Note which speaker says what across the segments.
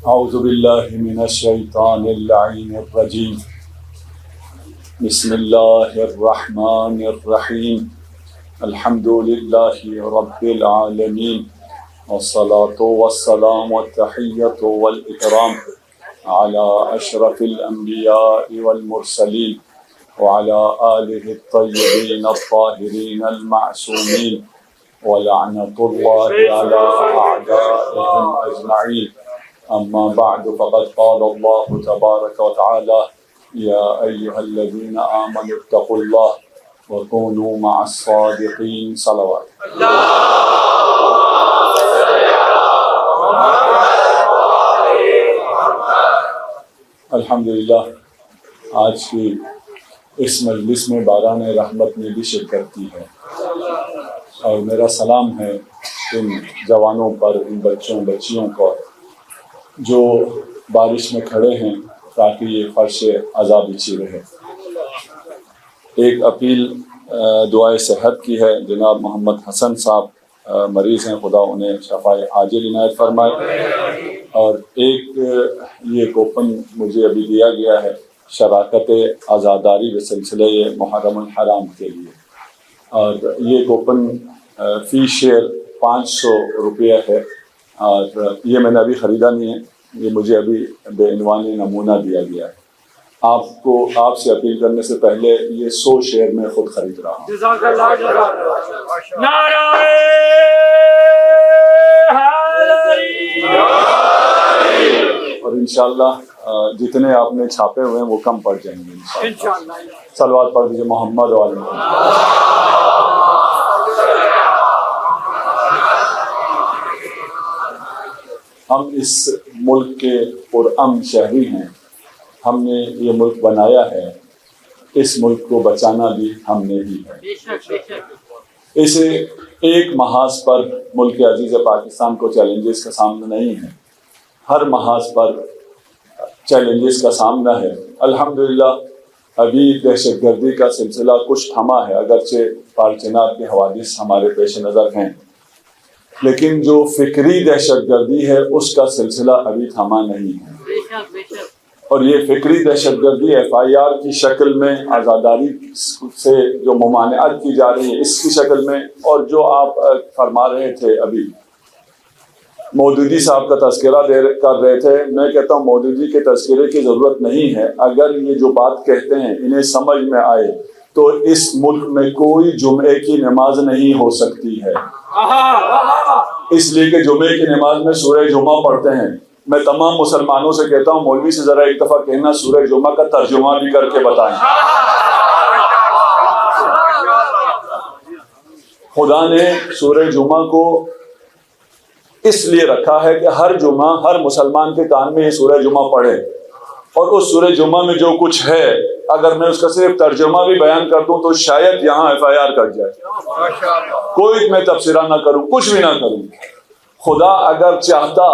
Speaker 1: اعوذ باللہ من الشیطان اللعین الرجیم بسم اللہ الرحمن الرحیم الحمد للہ رب العالمین والصلاة والسلام والتحیۃ والاکرام علی اشرف الانبیاء والمرسلین وعلى آلہ الطیبین الطاہرین المعصومین ولعنۃ اللہ علی اعدائهم اجمعین. اما بعد فقد قال الله تبارك وتعالى يا ايها الذين آمنوا اتقوا الله وكونوا مع الصادقين. صلوات. الحمدللہ آج کی اس مجلس میں باران رحمت نے بھی شرکت کی ہے، اور میرا سلام ہے ان جوانوں پر، ان بچوں بچیوں کو جو بارش میں کھڑے ہیں تاکہ یہ فرش عذاب بچھی رہے. ایک اپیل دعائے صحت کی ہے. جناب محمد حسن صاحب مریض ہیں، خدا انہیں شفائے عاجل عنایت فرمائے. اور ایک یہ کوپن مجھے ابھی دیا گیا ہے شراکت عزاداری کے سلسلے محرم الحرام کے لیے، اور یہ کوپن فی شیئر 500 روپیہ ہے، اور یہ میں نے ابھی خریدا نہیں ہے، یہ مجھے ابھی بے عنوانی نمونہ دیا گیا ہے. آپ سے اپیل کرنے سے پہلے یہ 100 شیئر میں خود خرید رہا ہوں.
Speaker 2: جزاک اللہ. نعرہ
Speaker 1: اور انشاءاللہ جتنے آپ نے چھاپے ہوئے ہیں وہ کم پڑ جائیں گے انشاءاللہ. صلوات پڑھ دیجیے محمد و آل محمد. ہم اس ملک کے پرامن شہری ہیں، ہم نے یہ ملک بنایا ہے، اس ملک کو بچانا بھی ہم نے ہی ہے. اسے ایک محاذ پر ملک عزیز پاکستان کو چیلنجز کا سامنا نہیں ہے، ہر محاذ پر چیلنجز کا سامنا ہے. الحمدللہ ابھی دہشت گردی کا سلسلہ کچھ تھما ہے، اگرچہ پارچنات کے حوادث ہمارے پیش نظر ہیں، لیکن جو فکری دہشت گردی ہے اس کا سلسلہ ابھی تھما نہیں ہے. اور یہ فکری دہشت گردی FIR کی شکل میں، عزاداری سے جو ممانعت کی جا رہی ہے اس کی شکل میں، اور جو آپ فرما رہے تھے ابھی مودودی صاحب کا تذکرہ کر رہے تھے، میں کہتا ہوں مودودی کے تذکرے کی ضرورت نہیں ہے. اگر یہ جو بات کہتے ہیں انہیں سمجھ میں آئے تو اس ملک میں کوئی جمعے کی نماز نہیں ہو سکتی ہے، اس لیے کہ جمعے کی نماز میں سورہ جمعہ پڑھتے ہیں. میں تمام مسلمانوں سے کہتا ہوں مولوی سے ذرا ایک دفعہ کہنا سورہ جمعہ کا ترجمہ بھی کر کے بتائیں. خدا نے سورہ جمعہ کو اس لیے رکھا ہے کہ ہر جمعہ ہر مسلمان کے کان میں یہ سورہ جمعہ پڑھے، اور اس سورہ جمعہ میں جو کچھ ہے اگر میں اس کا صرف ترجمہ بھی بیان کر دوں تو شاید یہاں FIR کٹ جائے. کوئی میں تبصرہ نہ کروں، کچھ بھی نہ کروں. خدا اگر چاہتا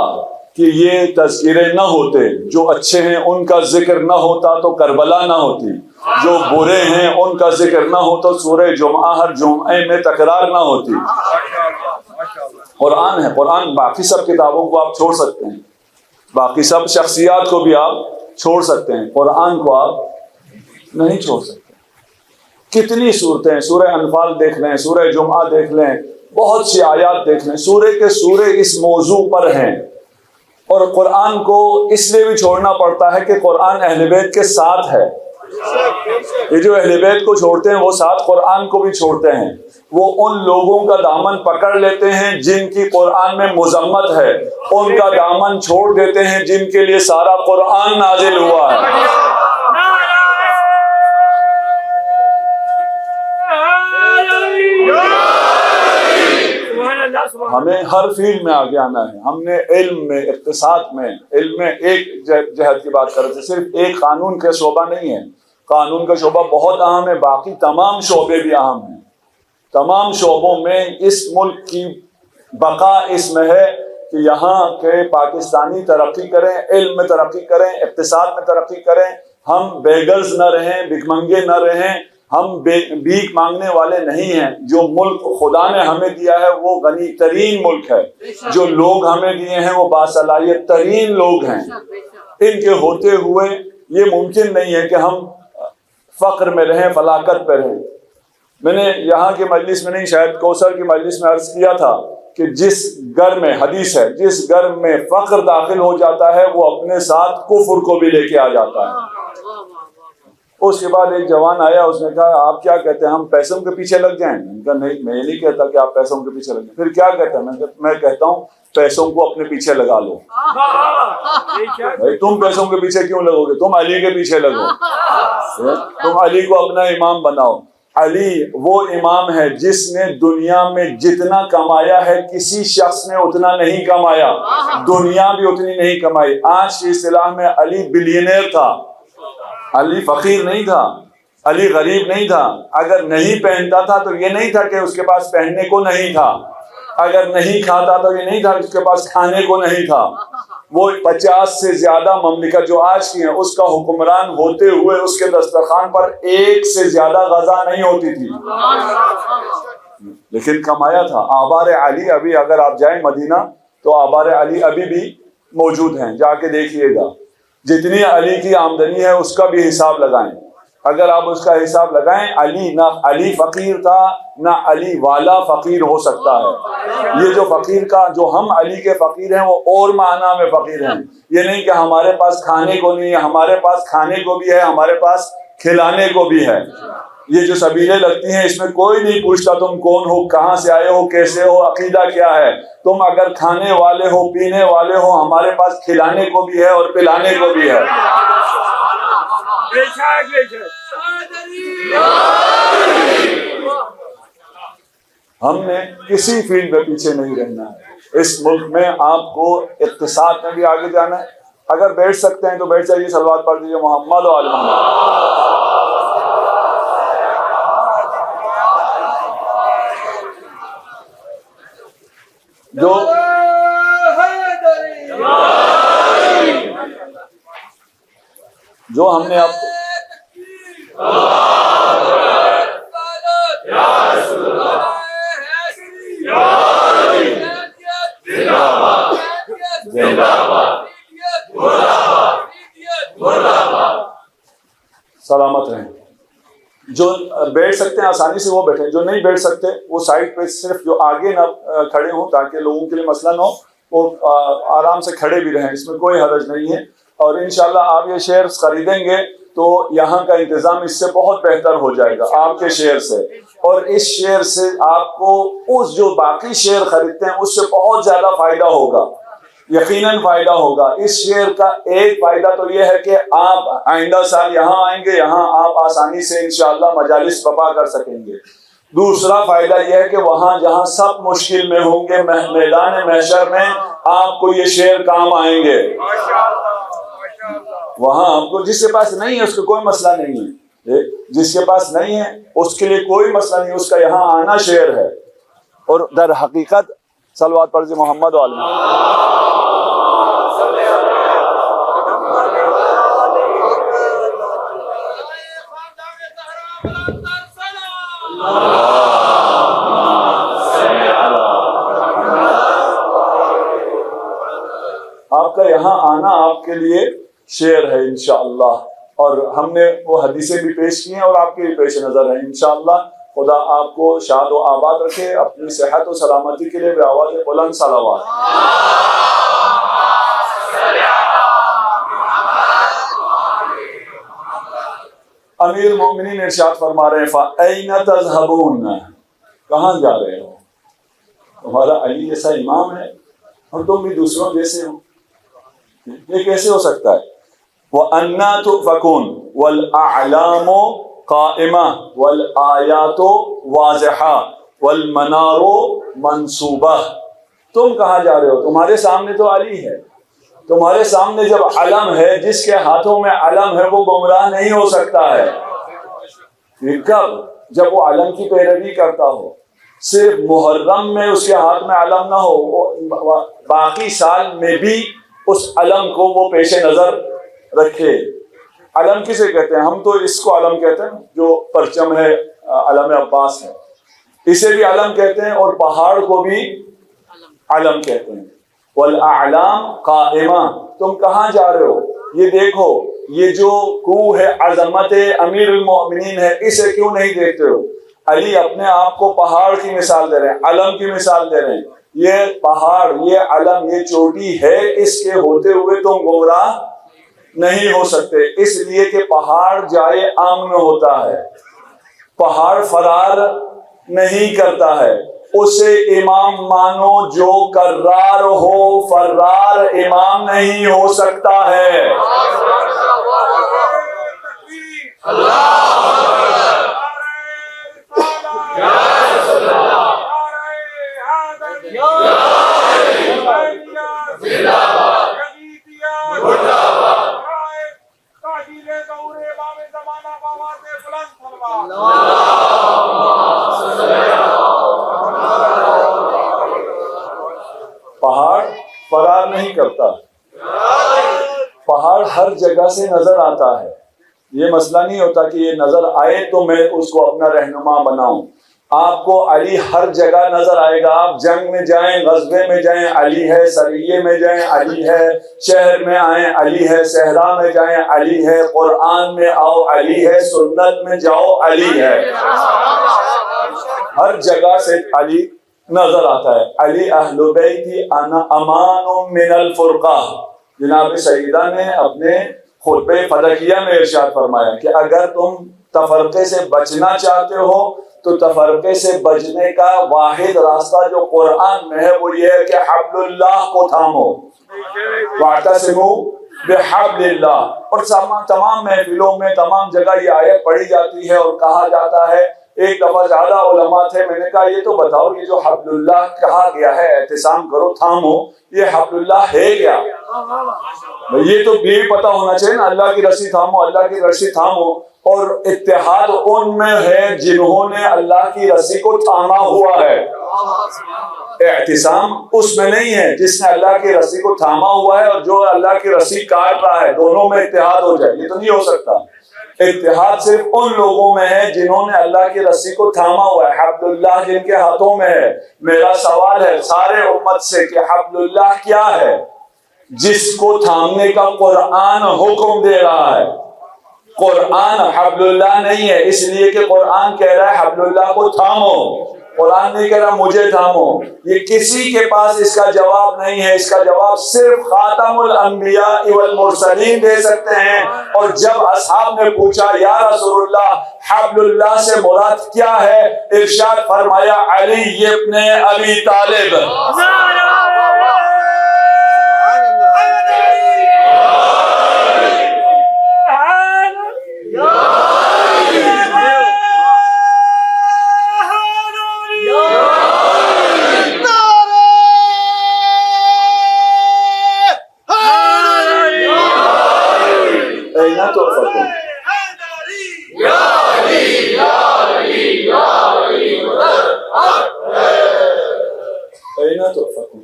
Speaker 1: کہ یہ تذکرے نہ ہوتے، جو اچھے ہیں ان کا ذکر نہ ہوتا تو کربلا نہ ہوتی، جو برے ہیں ان کا ذکر نہ ہو تو سورہ جمعہ ہر جمعے میں تکرار نہ ہوتی. قرآن ہے، قرآن باقی سب کتابوں کو آپ چھوڑ سکتے ہیں، باقی سب شخصیات کو بھی آپ چھوڑ سکتے ہیں، قرآن کو آپ نہیں چھوڑ سکتے. کتنی صورتیں، سورہ انفال دیکھ لیں، سورہ جمعہ دیکھ لیں، بہت سی آیات دیکھ لیں، سورے کے سورے اس موضوع پر ہیں. اور قرآن کو اس لیے بھی چھوڑنا پڑتا ہے کہ قرآن اہل بیت کے ساتھ ہے. یہ جو اہل بیت کو چھوڑتے ہیں وہ ساتھ قرآن کو بھی چھوڑتے ہیں. وہ ان لوگوں کا دامن پکڑ لیتے ہیں جن کی قرآن میں مذمت ہے، ان کا دامن چھوڑ دیتے ہیں جن کے لیے سارا قرآن نازل ہوا ہے. ہمیں ہر فیلڈ میں آگے آنا ہے. ہم نے علم میں، اقتصاد میں، علم میں ایک جہت کی بات کر رہے تھے، صرف ایک قانون کا شعبہ نہیں ہے. قانون کا شعبہ بہت اہم ہے، باقی تمام شعبے بھی اہم ہیں. تمام شعبوں میں اس ملک کی بقا اس میں ہے کہ یہاں کے پاکستانی ترقی کریں، علم میں ترقی کریں، اقتصاد میں ترقی کریں. ہم بیگرز نہ رہیں، بھکمنگے نہ رہیں، ہم بھیک مانگنے والے نہیں ہیں. جو ملک خدا نے ہمیں دیا ہے وہ غنی ترین ملک ہے. جو لوگ ہمیں دیے ہیں وہ باصلاحیت ترین لوگ ہیں. ان کے ہوتے ہوئے یہ ممکن نہیں ہے کہ ہم فقر میں رہیں، فلاکت پہ رہیں. میں نے یہاں کی مجلس میں نہیں، شاید کوثر کی مجلس میں عرض کیا تھا کہ جس گھر میں، حدیث ہے، جس گھر میں فقر داخل ہو جاتا ہے وہ اپنے ساتھ کفر کو بھی لے کے آ جاتا ہے. اس کے بعد ایک جوان آیا، اس نے کہا آپ کیا کہتے ہیں، ہم پیسوں کے پیچھے لگ جائیں؟ میں نے کہا نہیں، میں یہ نہیں کہتا کہ آپ پیسوں کے پیچھے لگ جائیں. پھر کیا کہتے ہیں؟ میں کہتا ہوں پیسوں کو اپنے پیچھے لگا لو. بھائی تم پیسوں کے پیچھے کیوں لگو گے؟ تم علی کے پیچھے لگو. تم علی کو اپنا امام بناؤ. علی وہ امام ہے جس نے دنیا میں جتنا کمایا ہے کسی شخص نے اتنا نہیں کمایا. دنیا بھی اتنی نہیں کمائی. آج کی اصطلاح میں علی بلینئر تھا. علی فقیر نہیں تھا، علی غریب نہیں تھا. اگر نہیں پہنتا تھا تو یہ نہیں تھا کہ اس کے پاس پہننے کو نہیں تھا. اگر نہیں کھاتا تو یہ نہیں تھا کہ اس کے پاس کھانے کو نہیں تھا. وہ 50 سے زیادہ مملکت جو آج کی ہیں اس کا حکمران ہوتے ہوئے اس کے دسترخوان پر ایک سے زیادہ غذا نہیں ہوتی تھی، لیکن کمایا تھا. آبار علی ابھی اگر آپ جائیں مدینہ تو آبار علی ابھی بھی موجود ہیں، جا کے دیکھیے گا. جتنی علی کی آمدنی ہے اس کا بھی حساب لگائیں. اگر آپ اس کا حساب لگائیں، علی نہ علی فقیر تھا نہ علی والا فقیر ہو سکتا ہے. یہ جو فقیر کا، جو ہم علی کے فقیر ہیں وہ اور معنی میں فقیر ہیں. یہ نہیں کہ ہمارے پاس کھانے کو نہیں ہے، ہمارے پاس کھانے کو بھی ہے، ہمارے پاس کھلانے کو بھی ہے. یہ جو سبیلیں لگتی ہیں اس میں کوئی نہیں پوچھتا تم کون ہو، کہاں سے آئے ہو، کیسے ہو، عقیدہ کیا ہے. تم اگر کھانے والے ہو، پینے والے ہو، ہمارے پاس کھلانے کو بھی ہے اور پلانے کو بھی ہے. ہم نے کسی فیلڈ میں پیچھے نہیں رہنا ہے. اس ملک میں آپ کو اقتصاد میں بھی آگے جانا ہے. اگر بیٹھ سکتے ہیں تو بیٹھ جائیے، صلوات پڑھ دیجیے محمد و آل محمد. جو ہم نے آپ کو سلامت رہیں. جو بیٹھ سکتے ہیں آسانی سے وہ بیٹھیں، جو نہیں بیٹھ سکتے وہ سائڈ پہ صرف جو آگے نہ کھڑے ہوں تاکہ لوگوں کے لیے مسئلہ نہ ہو، وہ آرام سے کھڑے بھی رہیں، اس میں کوئی حرج نہیں ہے. اور انشاءاللہ آپ یہ شیئرز خریدیں گے تو یہاں کا انتظام اس سے بہت بہتر ہو جائے گا آپ کے شیئر سے. اور اس شیئر سے آپ کو اس جو باقی شیئر خریدتے ہیں اس سے بہت زیادہ فائدہ ہوگا، یقیناً فائدہ ہوگا. اس شیئر کا ایک فائدہ تو یہ ہے کہ آپ آئندہ سال یہاں آئیں گے، یہاں آپ آسانی سے انشاءاللہ مجالس برپا کر سکیں گے. دوسرا فائدہ یہ ہے کہ وہاں جہاں سب مشکل میں ہوں گے، میدان محشر میں آپ کو یہ شیئر کام آئیں گے. وہاں آپ کو، جس کے پاس نہیں ہے اس کا کوئی مسئلہ نہیں ہے، جس کے پاس نہیں ہے اس کے لیے کوئی مسئلہ نہیں، اس کا یہاں آنا شیئر ہے. اور در حقیقت صلوات پڑھ محمد و آل محمد. آپ کا یہاں آنا آپ کے لیے شیئر ہے انشاءاللہ. اور ہم نے وہ حدیثیں بھی پیش کی ہیں اور آپ کے بھی پیش نظر ہیں انشاءاللہ. خدا آپ کو شاد و آباد رکھے. اپنی صحت و سلامتی کے لیے بآواز بلند صلوات. امیر المومنین ارشاد فرما رہے ہیں فَأَيْنَ تَذْهَبُونَ، کہاں جا رہے ہو؟ تمہارا علی جیسا امام ہے اور تم بھی دوسروں جیسے ہو، یہ کیسے ہو سکتا ہے؟ وَأَنَّا تُؤْفَكُونَ وَالْأَعْلَامُ قَائِمَةٌ وَالْآيَاتُ وَاضِحَةٌ وَالْمَنَارُ مَنْصُوبَةٌ. تم کہاں جا رہے ہو؟ تمہارے سامنے تو علی ہے. تمہارے سامنے جب علم ہے، جس کے ہاتھوں میں علم ہے وہ گمراہ نہیں ہو سکتا ہے. پھر کب؟ جب وہ علم کی پیروی کرتا ہو. صرف محرم میں اس کے ہاتھ میں علم نہ ہو، باقی سال میں بھی اس علم کو وہ پیش نظر رکھے. علم کسے کہتے ہیں؟ ہم تو اس کو علم کہتے ہیں جو پرچم ہے، علم عباس ہے، اسے بھی علم کہتے ہیں، اور پہاڑ کو بھی علم کہتے ہیں۔ والاعلام قائمہ، تم کہاں جا رہے ہو؟ یہ دیکھو، یہ جو کوہ ہے، عظمت امیر المؤمنین ہے، اسے کیوں نہیں دیکھتے ہو؟ علی اپنے آپ کو پہاڑ کی مثال دے رہے ہیں، علم کی مثال دے رہے ہیں۔ یہ پہاڑ، یہ علم، یہ چوٹی ہے، اس کے ہوتے ہوئے تم گمراہ نہیں ہو سکتے، اس لیے کہ پہاڑ جائے امن ہوتا ہے، پہاڑ فرار نہیں کرتا ہے، اسے امام مانو جو کرار ہو، فرار امام نہیں ہو سکتا ہے۔ پہاڑ فرار نہیں کرتا، پہاڑ ہر جگہ سے نظر آتا ہے۔ یہ مسئلہ نہیں ہوتا کہ یہ نظر آئے تو میں اس کو اپنا رہنما بناؤں۔ آپ کو علی ہر جگہ نظر آئے گا، آپ جنگ میں جائیں، غزوے میں جائیں علی ہے، سریے میں جائیں علی ہے، شہر میں آئیں علی ہے، صحرا میں جائیں علی ہے، قرآن میں آؤ علی ہے، سنت میں جاؤ علی ہے، ہر جگہ سے علی نظر آتا ہے۔ علی اہل بیتی انا امان من الفرقہ، جناب سیدہ نے اپنے خطبہ فلکیہ میں ارشاد فرمایا کہ اگر تم تفرقے سے بچنا چاہتے ہو تو تفرقے سے بچنے کا واحد راستہ جو قرآن میں ہے وہ یہ ہے کہ حبل اللہ کو تھامو، واعتصموا بحبل اللہ۔ اور تمام محفلوں میں، تمام جگہ یہ آیت پڑھی جاتی ہے اور کہا جاتا ہے۔ ایک دفعہ زیادہ علماء تھے، میں نے کہا یہ تو بتاؤ یہ جو حبل اللہ کہا گیا ہے، اعتصام کرو، تھامو، یہ حبل اللہ ہے کیا؟ یہ تو بھی پتہ ہونا چاہیے نا، اللہ کی رسی تھامو، اللہ کی رسی تھامو۔ اور اتحاد ان میں ہے جنہوں نے اللہ کی رسی کو تھاما ہوا ہے، اعتصام اس میں نہیں ہے جس نے اللہ کی رسی کو تھاما ہوا ہے اور جو اللہ کی رسی کاٹ رہا ہے، دونوں میں اتحاد ہو جائے، یہ تو نہیں ہو سکتا۔ اتحاد صرف ان لوگوں میں ہے جنہوں نے اللہ کی رسی کو تھاما ہوا ہے، حبل اللہ جن کے ہاتھوں میں ہے۔ میرا سوال ہے سارے امت سے کہ حبل اللہ کیا ہے؟ جس کو تھامنے کا قرآن حکم دے رہا ہے۔ قرآن حبل اللہ نہیں ہے، اس لیے کہ قرآن کہہ رہا ہے حبل اللہ کو تھامو، قرآن نہیں کہہ رہا مجھے تھامو۔ یہ کسی کے پاس اس کا جواب نہیں ہے، اس کا جواب صرف خاتم الانبیاء والمرسلین دے سکتے ہیں۔ اور جب اصحاب نے پوچھا یا رسول اللہ حبل اللہ سے مراد کیا ہے، ارشاد فرمایا علی ابن ابی طالب۔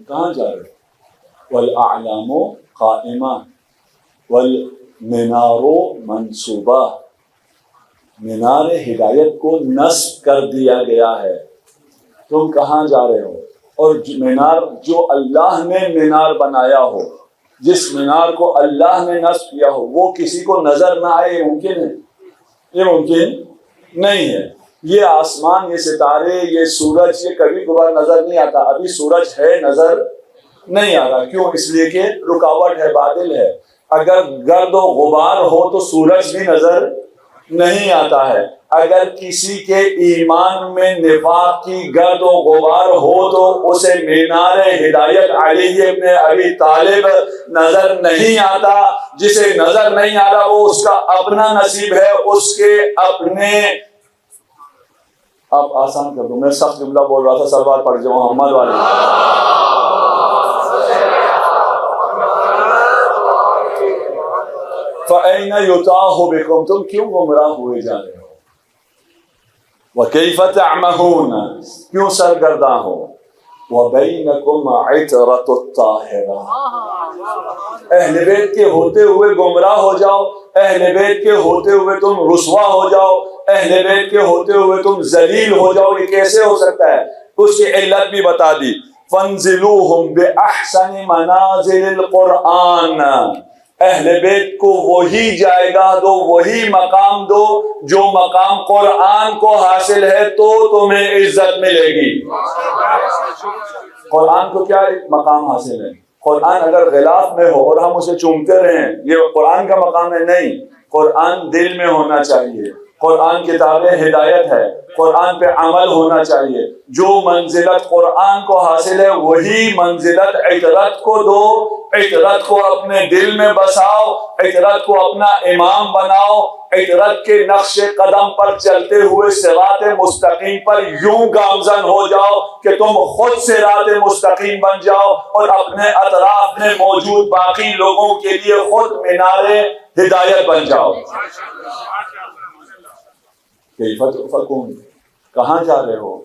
Speaker 1: کہاں جا رہے؟ والاعلام قائمہ والمنار منصوبہ، مینار ہدایت کو نصب کر دیا گیا ہے۔ تم کہاں جا رہے ہو؟ اور مینار جو اللہ نے مینار بنایا ہو، جس مینار کو اللہ نے نصب کیا ہو، وہ کسی کو نظر نہ آئے، یہ ممکن ہے؟ یہ ممکن نہیں ہے۔ یہ آسمان، یہ ستارے، یہ سورج، یہ کبھی کبھار نظر نہیں آتا۔ ابھی سورج ہے، نظر نہیں آ رہا، کیوں؟ اس لیے کہ رکاوٹ ہے، بادل ہے۔ اگر گرد و غبار ہو تو سورج بھی نظر نہیں آتا ہے۔ اگر کسی کے ایمان میں نفاق کی گرد و غبار ہو تو اسے مینار ہدایت علی ابن ابی طالب نظر نہیں آتا۔ جسے نظر نہیں آ رہا وہ اس کا اپنا نصیب ہے، اس کے اپنے۔ آپ آسان کر دو، میں سخت جملہ بول رہا تھا، سلوات پڑھ جاؤ محمد والے۔ فَأَيْنَ يُتَاهُ بِكُمْ، تم کیوں گمراہ ہوئے جا رہے ہو؟ وَكَيْفَ تَعْمَهُونَ، کیوں سرگرداں ہو؟ وَبَيْنَكُمْ عِتْرَةُ الطَّاهِرَةِ، اہل بیت کے ہوتے ہوئے گمراہ ہو جاؤ اہل بیت کے ہوتے ہوئے تم رسوا ہو جاؤ، اہل بیت کے ہوتے ہوئے تم ذلیل ہو جاؤ، یہ کیسے ہو سکتا ہے؟ اس کی علت بھی بتا دی، فَانزِلُوهُمْ بِأَحْسَنِ مَنَازِلِ الْقُرْآنِ، اہل بیت کو وہی جائگہ دو، وہی مقام دو جو مقام قرآن کو حاصل ہے، تو تمہیں عزت ملے گی۔ قرآن کو کیا مقام حاصل ہے؟ قرآن اگر غلاف میں ہو اور ہم اسے چومتے رہیں، یہ قرآن کا مقام ہے؟ نہیں، قرآن دل میں ہونا چاہیے، قرآن کتاب ہدایت ہے، قرآن پہ عمل ہونا چاہیے۔ جو منزلت قرآن کو حاصل ہے وہی منزلت عطرت کو دو، عطرت کو اپنے دل میں بساؤ، عطرت کو اپنا امام بناؤ، عطرت کے نقش قدم پر چلتے ہوئے صراط مستقیم پر یوں گامزن ہو جاؤ کہ تم خود صراط مستقیم بن جاؤ اور اپنے اطراف میں موجود باقی لوگوں کے لیے خود مینار ہدایت بن جاؤ۔ کیف تؤفکون، کہاں جا رہے ہو؟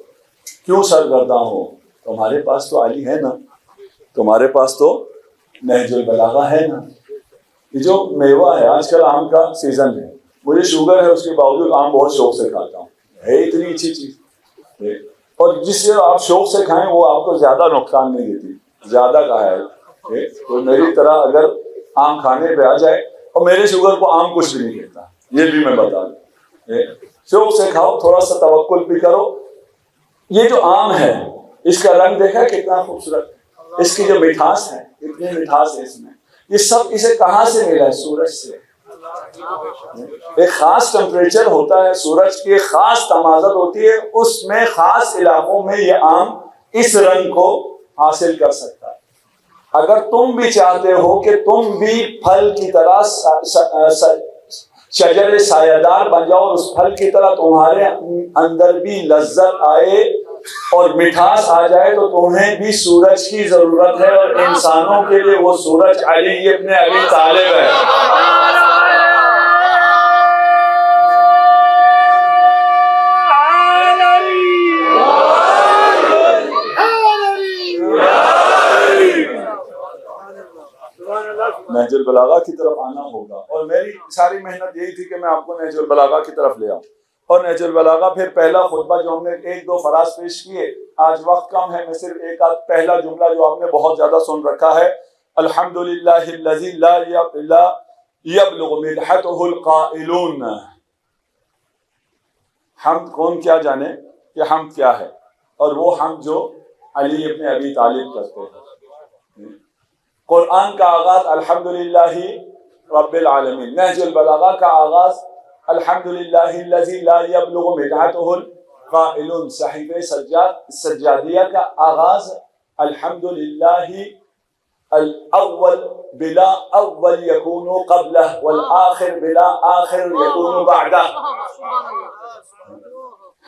Speaker 1: کیوں سرگرداں ہو؟ تمہارے پاس تو علی ہے نا، تمہارے پاس تو نہج البلاغہ ہے نا۔ یہ جو میوہ ہے، آج کل آم کا سیزن ہے، مجھے شوگر ہے، اس کے باوجود آم بہت شوق سے کھاتا ہوں، ہے اتنی اچھی چیز، اور جس سے آپ شوق سے کھائیں وہ آپ کو زیادہ نقصان نہیں دیتی، زیادہ کا ہے۔ تو میری طرح اگر آم کھانے پہ آ جائے، اور میرے شوگر کو آم کچھ بھی نہیں کہتا، یہ بھی میں بتا دوں، شوق سے کھاؤ، تھوڑا سا توکل بھی کرو۔ یہ جو آم ہے اس کا رنگ دیکھا کتنا خوبصورت ہے، اس کی جو مٹھاس ہے، اتنی مٹھاس ہے اس میں، یہ سب اسے کہاں سے ملا ہے؟ سورج سے۔ ایک خاص ٹمپریچر ہوتا ہے، سورج کی ایک خاص تمازت ہوتی ہے، اس میں خاص علاقوں میں یہ آم اس رنگ کو حاصل کر سکتا ہے۔ اگر تم بھی چاہتے ہو کہ تم بھی پھل کی طرح شجر سایہ دار بن جاؤ، اور اس پھل کی طرح تمہارے اندر بھی لذت آئے اور مٹھاس آ جائے، تو تمہیں بھی سورج کی ضرورت ہے، اور انسانوں کے لیے وہ سورج علی ابن ابی طالب ہے۔ نہج البلاغہ کی طرف آنا ہوگا، اور میری ساری محنت یہی تھی کہ میں آپ کو نہج البلاغہ کی طرف لے آؤں۔ اور نہج البلاغہ پھر پہلا خطبہ جو ہم نے ایک دو فراز پیش کیے، آج وقت کم ہے، میں صرف ایک آدھ پہلا جملہ جو آپ نے بہت زیادہ سن رکھا ہے، الحمدللہ الذی لا یبلغ مدحتہ القائلون۔ حمد کون کیا جانے کہ حمد کیا ہے، اور وہ حمد جو علی ابن ابی طالب کرتے ہیں۔ قرآن کا آغاز الحمدللہ رب العالمین، نہج البلاغہ کا آغاز الحمدللہ الذی لا یبلغ مدحتہ القائلون، صحیفہ سجادیہ کا آغاز الحمدللہ الاول بلا اول یکون قبلہ والآخر بلا آخر یکون بعدہ۔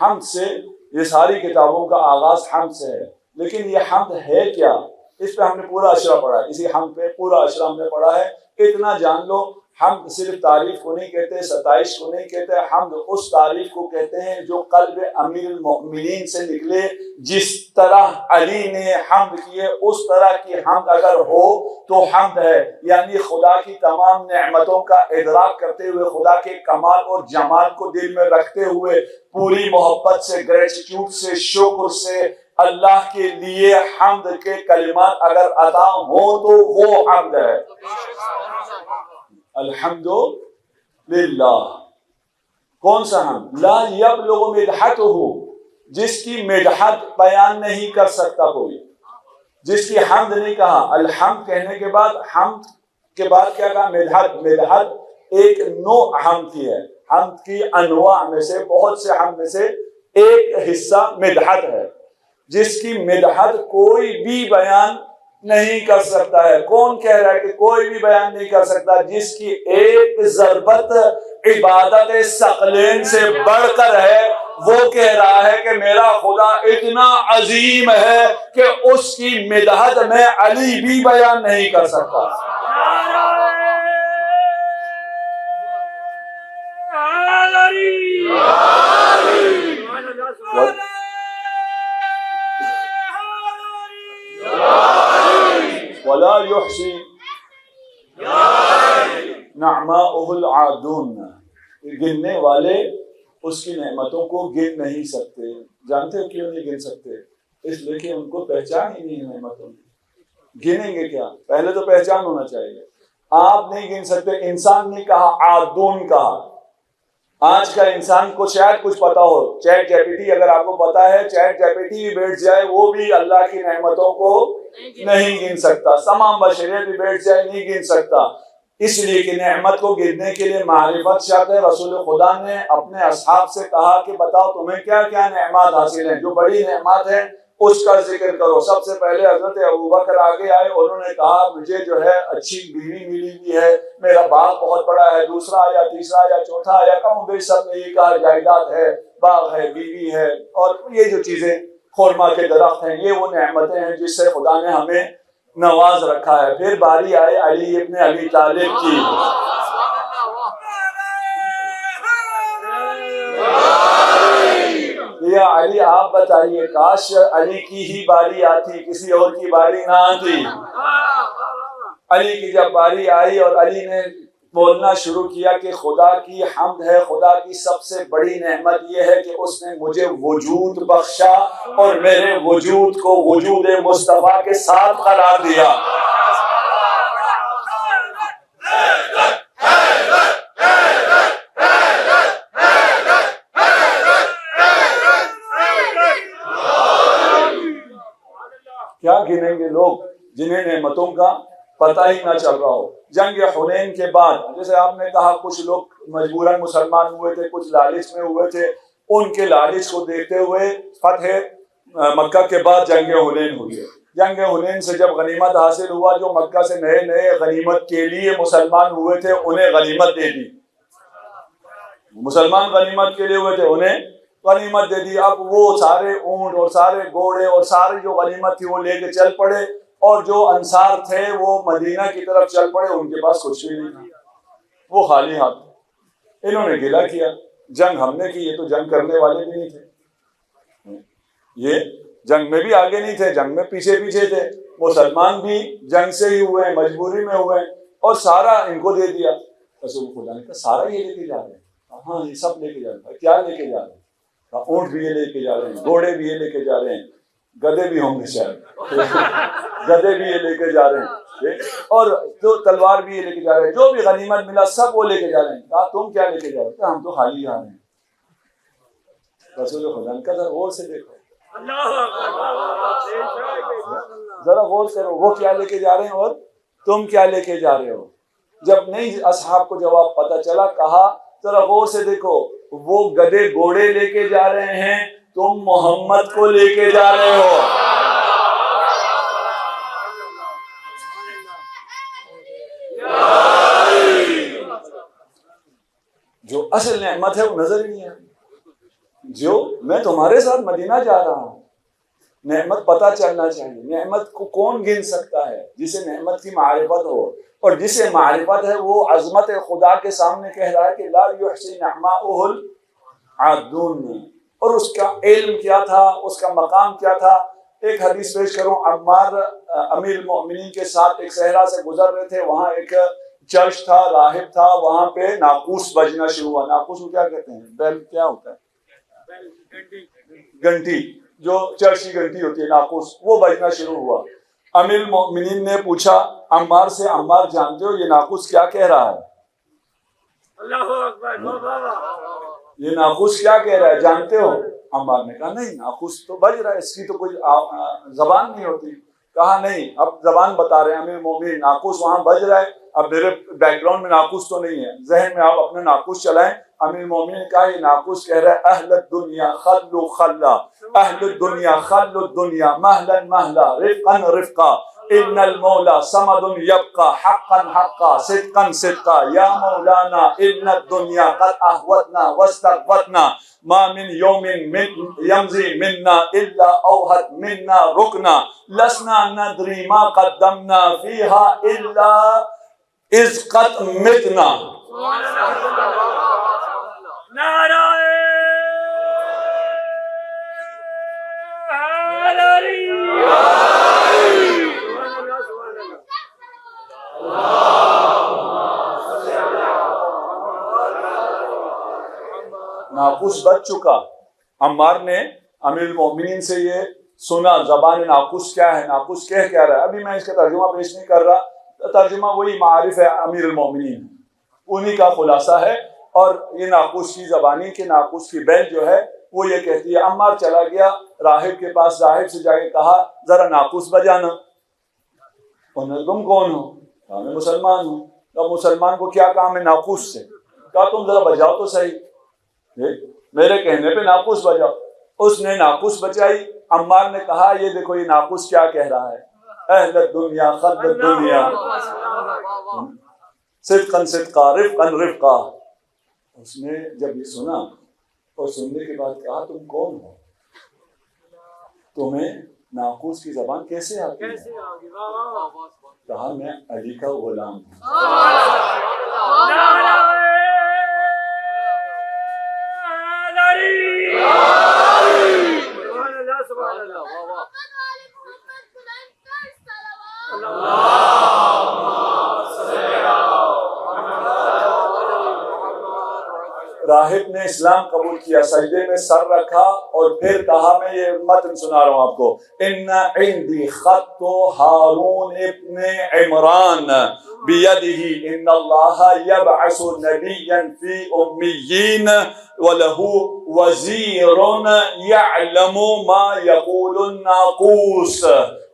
Speaker 1: حمد سے، یہ ساری کتابوں کا آغاز حمد سے ہے، لیکن یہ حمد ہے کیا؟ اس پہ ہم نے پورا اشرہ پڑھا ہے، اسی حمد پہ پورا اشرہ ہم نے پڑھا ہے۔ اتنا جان لو، حمد صرف تعریف کو نہیں کہتے، ستائش کو نہیں کہتے، حمد اس تعریف کو کہتے ہیں جو قلب امیر المؤمنین سے نکلے۔ جس طرح علی نے حمد کیے اس طرح کی حمد اگر ہو تو حمد ہے، یعنی خدا کی تمام نعمتوں کا ادراک کرتے ہوئے، خدا کے کمال اور جمال کو دل میں رکھتے ہوئے، پوری محبت سے، گریٹیٹیوڈ سے، شکر سے اللہ کے لیے حمد کے کلمات اگر عطا ہوں تو وہ حمد ہے۔ الحمدللہ، کون سا حمد؟ لا یبلغ مدحتہ، جس کی مدحت بیان نہیں کر سکتا کوئی، جس کی حمد نہیں کہا۔ الحمد کہنے کے بعد، حمد کے بعد کیا کہا؟ مدحت۔ مدحت ایک نوع حمد کی ہے، حمد کی انواع میں سے، بہت سے حمد میں سے ایک حصہ مدحت ہے، جس کی مدحت کوئی بھی بیان نہیں کر سکتا ہے۔ کون کہہ رہا ہے کہ کوئی بھی بیان نہیں کر سکتا؟ جس کی ایک ضربت عبادت ثقلین سے بڑھ کر ہے، وہ کہہ رہا ہے کہ میرا خدا اتنا عظیم ہے کہ اس کی مدحت میں علی بھی بیان نہیں کر سکتا۔ ولا يحصي نعماؤہ العادون، گننے والے اس کی نعمتوں کو گن نہیں سکتے. جانتے ہو کیوں نہیں گن سکتے؟ اس لیے کہ ان کو پہچان ہی نہیں ہے نعمتوں کی. گنیں گے کیا؟ پہلے تو پہچان ہونا چاہیے. آپ نہیں گن سکتے. انسان نے کہا، عادون کہا. آج کا انسان کو شاید کچھ پتا ہو. چیٹ جی پی ٹی، اگر آپ کو پتا ہے، چیٹ جی پی ٹی بھی بیٹھ جائے وہ بھی اللہ کی نعمتوں کو نہیں گن سکتا. تمام بشریت بھی بیٹھ جائے نہیں گن سکتا. اس لیے کہ نعمت کو گننے کے لیے معرفت شرط ہے. رسول خدا نے اپنے اصحاب سے کہا کہ بتاؤ تمہیں کیا کیا نعمات حاصل ہیں. جو بڑی نعمات ہیں اس کا ذکر کرو. سب سے پہلے حضرت ابوبکر آگے آئے. انہوں نے کہا مجھے جو ہے اچھی بیوی ملی ہوئی ہے، میرا باغ بہت بڑا ہے. دوسرا آیا، تیسرا آیا، چوتھا آیا. کم بیش سب نے یہ کہا جائیداد ہے، باغ ہے، بیوی ہے، اور یہ جو چیزیں خورما کے درخت ہیں، یہ وہ نعمتیں ہیں جس سے خدا نے ہمیں نواز رکھا ہے. پھر باری آئے علی ابن ابی طالب کی. یا علی آپ بتائیے، کاش علی کی ہی باری آتی، کسی اور کی باری نہ آتی. علی کی جب باری آئی اور علی نے بولنا شروع کیا کہ خدا کی حمد ہے، خدا کی سب سے بڑی نعمت یہ ہے کہ اس نے مجھے وجود بخشا اور میرے وجود کو وجود مصطفیٰ کے ساتھ قرار دیا. کیا گنیں گے لوگ جنہیں نعمتوں کا پتہ ہی نہ چل رہا ہو. جنگ حنین کے بعد جیسے آپ نے کہا کچھ لوگ مجبوراً مسلمان ہوئے تھے، کچھ لالچ میں ہوئے تھے. ان کے لالچ کو دیکھتے ہوئے فتح مکہ کے بعد جنگ حنین ہوئی. جنگ حنین سے جب غنیمت حاصل ہوا، جو مکہ سے نئے نئے غنیمت کے لیے مسلمان ہوئے تھے انہیں غنیمت دے دی. مسلمان غنیمت کے لیے ہوئے تھے انہیں غنیمت دے دی. اب وہ سارے اونٹ اور سارے گھوڑے اور ساری جو غنیمت تھی وہ لے کے چل پڑے، اور جو انصار تھے وہ مدینہ کی طرف چل پڑے. ان کے پاس کچھ بھی نہیں تھا، وہ خالی ہاتھ. انہوں نے گلہ کیا، جنگ ہم نے کی، یہ تو جنگ کرنے والے بھی نہیں تھے، یہ جنگ میں بھی آگے نہیں تھے، جنگ میں پیچھے پیچھے تھے. مسلمان بھی جنگ سے ہی ہوئے ہیں، مجبوری میں ہوئے ہیں، اور سارا ان کو دے دیا. رسول خدا نے کہا سارا یہ لے کے جا رہے ہیں؟ ہاں یہ سب لے کے جا رہے ہیں. کیا لے کے جا رہے ہیں؟ اونٹ بھی یہ لے کے جا رہے ہیں، گھوڑے بھی یہ لے کے جا رہے ہیں، گدھے بھی ہوں گے شاید گدھے بھی یہ لے کے جا رہے ہیں، اور جو تلوار بھی یہ لے کے جا رہے ہیں. جو بھی غنیمت ملا سب وہ لے کے جا رہے ہیں. کہا تم کیا لے کے جا رہے ہیں؟ ہم تو خالی جا رہے ہیں. رسول خدا کا ذرا غور سے دیکھو، ذرا غور کرو، وہ کیا لے کے جا رہے ہیں اور تم کیا لے کے جا رہے ہو. جب نہیں اصحاب کو جواب پتہ چلا، کہا ذرا غور سے دیکھو، وہ گدھے گھوڑے لے کے جا رہے ہیں، تم محمد کو لے کے جا رہے ہو. جو اصل نعمت ہے وہ نظر ہی نہیں ہے. جو میں تمہارے ساتھ مدینہ جا رہا ہوں، نعمت پتہ چلنا چاہیے. نعمت کو کون گن سکتا ہے؟ جسے نعمت کی معرفت ہو، اور جسے معرفت ہے وہ عظمت خدا کے سامنے کہہ رہا ہے کہ لا یحصی نعماءہ العادون. اور اس کا علم کیا تھا، اس کا مقام کیا تھا. ایک حدیث پیش کروں. عمار امیر المؤمنین کے ساتھ ایک صحرا سے گزر رہے تھے، وہاں ایک چرچ تھا، راہب تھا، وہاں پہ ناقوس بجنا شروع ہوا. ناقوس کو کیا کہتے ہیں؟ بیل کیا ہوتا ہے؟ گھنٹی، جو چرچ کی گھنٹی ہوتی ہے، ناقوس، وہ بجنا شروع ہوا. امیر المؤمنین نے پوچھا عمار سے، عمار جانتے ہو یہ ناقوس کیا کہہ رہا ہے؟
Speaker 2: اللہ اکبر.
Speaker 1: یہ ناقوس کیا کہہ رہا ہے جانتے ہو؟ عمار نے کہا نہیں، ناقوس تو بج رہا ہے، اس کی تو کوئی زبان نہیں ہوتی. کہا نہیں، اب زبان بتا رہے ہیں امیر المؤمنین، ناقوس وہاں بج رہا ہے. اب میرے بیک گراؤنڈ میں ناقوس تو نہیں ہے، ذہن میں آپ اپنے ناقوس چلائیں. امیر المؤمنین نے کہا یہ ناقوس کہہ رہا ہے اہل الدنیا خلو خلا، اہل الدنیا خلو الدنیا مہلا مہلا رفقا رفقا، ان المولا صمد یبقى حقا حقا صدقا صدقا، یا مولانا ان الدنیا قد احوتنا واستغوتنا، ما من یوم یمضی منا الا اوہت منا رکنا، لسنا ندری ما قدمنا فیہا الا اذ قد متنا.
Speaker 2: نعرہ حیدری.
Speaker 1: ناقوس بچ چکا. عمار نے امیر المومنین سے یہ سنا زبان ناقوس کیا ہے, ناقوس کہہ کیا رہا ہے. ابھی میں اس کا ترجمہ پیش نہیں کر رہا, ترجمہ وہی معارف ہے امیر المومنین, انہی کا خلاصہ ہے. اور یہ ناقوس کی زبانی کہ ناقوس کی بیل جو ہے وہ یہ کہتی ہے. عمار چلا گیا راہب کے پاس, راہب سے جا کے کہا ذرا ناقوس بجانا. انہوں نے تم کون ہو؟ کہا میں مسلمان ہوں. اب مسلمان کو کیا کام ہے ناقوس سے؟ کہا تم ذرا بجاؤ تو صحیح, میرے کہنے پہ ناقوس بجاؤ. اس نے ناقوس بجائی. عمار نے کہا یہ دیکھو یہ ناقوس کیا کہہ رہا ہے, اہل الدنیا خد الدنیا صدقا صدقا رفقا رفقا. اس نے جب یہ سنا اور سننے کے بعد کہا تم کون ہو, تمہیں ناقوس کی زبان کیسے آتی ہے؟ کہا میں علی کا غلام ہوں. راہب نے اسلام قبول کیا, سجدے میں سر رکھا اور پھر کہا, میں یہ متن سنا رہا ہوں آپ کو, ان عندی خط ہارون ابن عمران بیدہ ان اللہ یبعث نبیا فی امیین وله وزیر یعلم ما یقول الناقوس.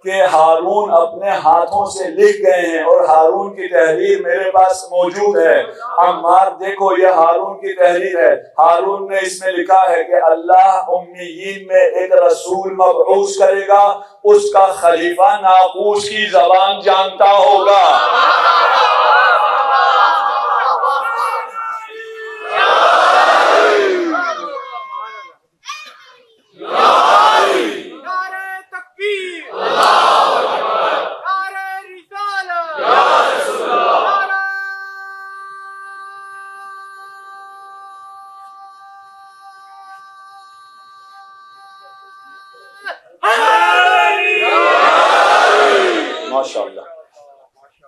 Speaker 1: کہ ہارون اپنے ہاتھوں سے لکھ گئے ہیں اور ہارون کی تحریر میرے پاس موجود ہے. عمار دیکھو یہ ہارون کی تحریر ہے. ہارون نے اس میں لکھا ہے کہ اللہ امیین میں ایک رسول مبعوث کرے گا, اس کا خلیفہ ناقوس کی زبان جانتا ہوگا.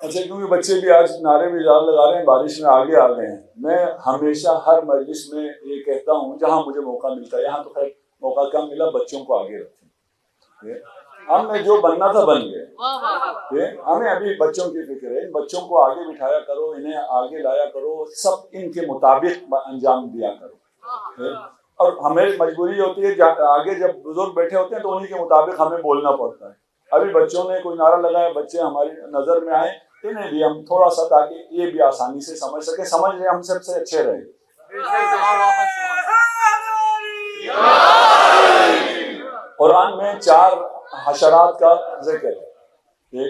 Speaker 1: اچھا, کیونکہ بچے بھی آج نعرے بھی لگا رہے ہیں, بارش میں آگے آ گئے ہیں. میں ہمیشہ ہر مجلس میں یہ کہتا ہوں جہاں مجھے موقع ملتا ہے, یہاں تو خیر موقع کم ملا, بچوں کو آگے رکھیں. ہم نے جو بننا تھا بن گئے, ہمیں ابھی بچوں کی فکر ہے. ان بچوں کو آگے بٹھایا کرو, انہیں آگے لایا کرو, سب ان کے مطابق انجام دیا کرو. اور ہمیں مجبوری ہوتی ہے آگے جب بزرگ بیٹھے ہوتے ہیں تو انہیں کے مطابق ہمیں بولنا پڑتا ہے. ابھی بچوں نے کوئی نعرہ لگایا, بچے ہماری نظر میں آئے, انہیں بھی ہم تھوڑا سا تاکہ یہ بھی آسانی سے سمجھ سکے, سمجھ لیں ہم سب سے اچھے رہے. قرآن میں 4 حشرات کا ذکر ہے.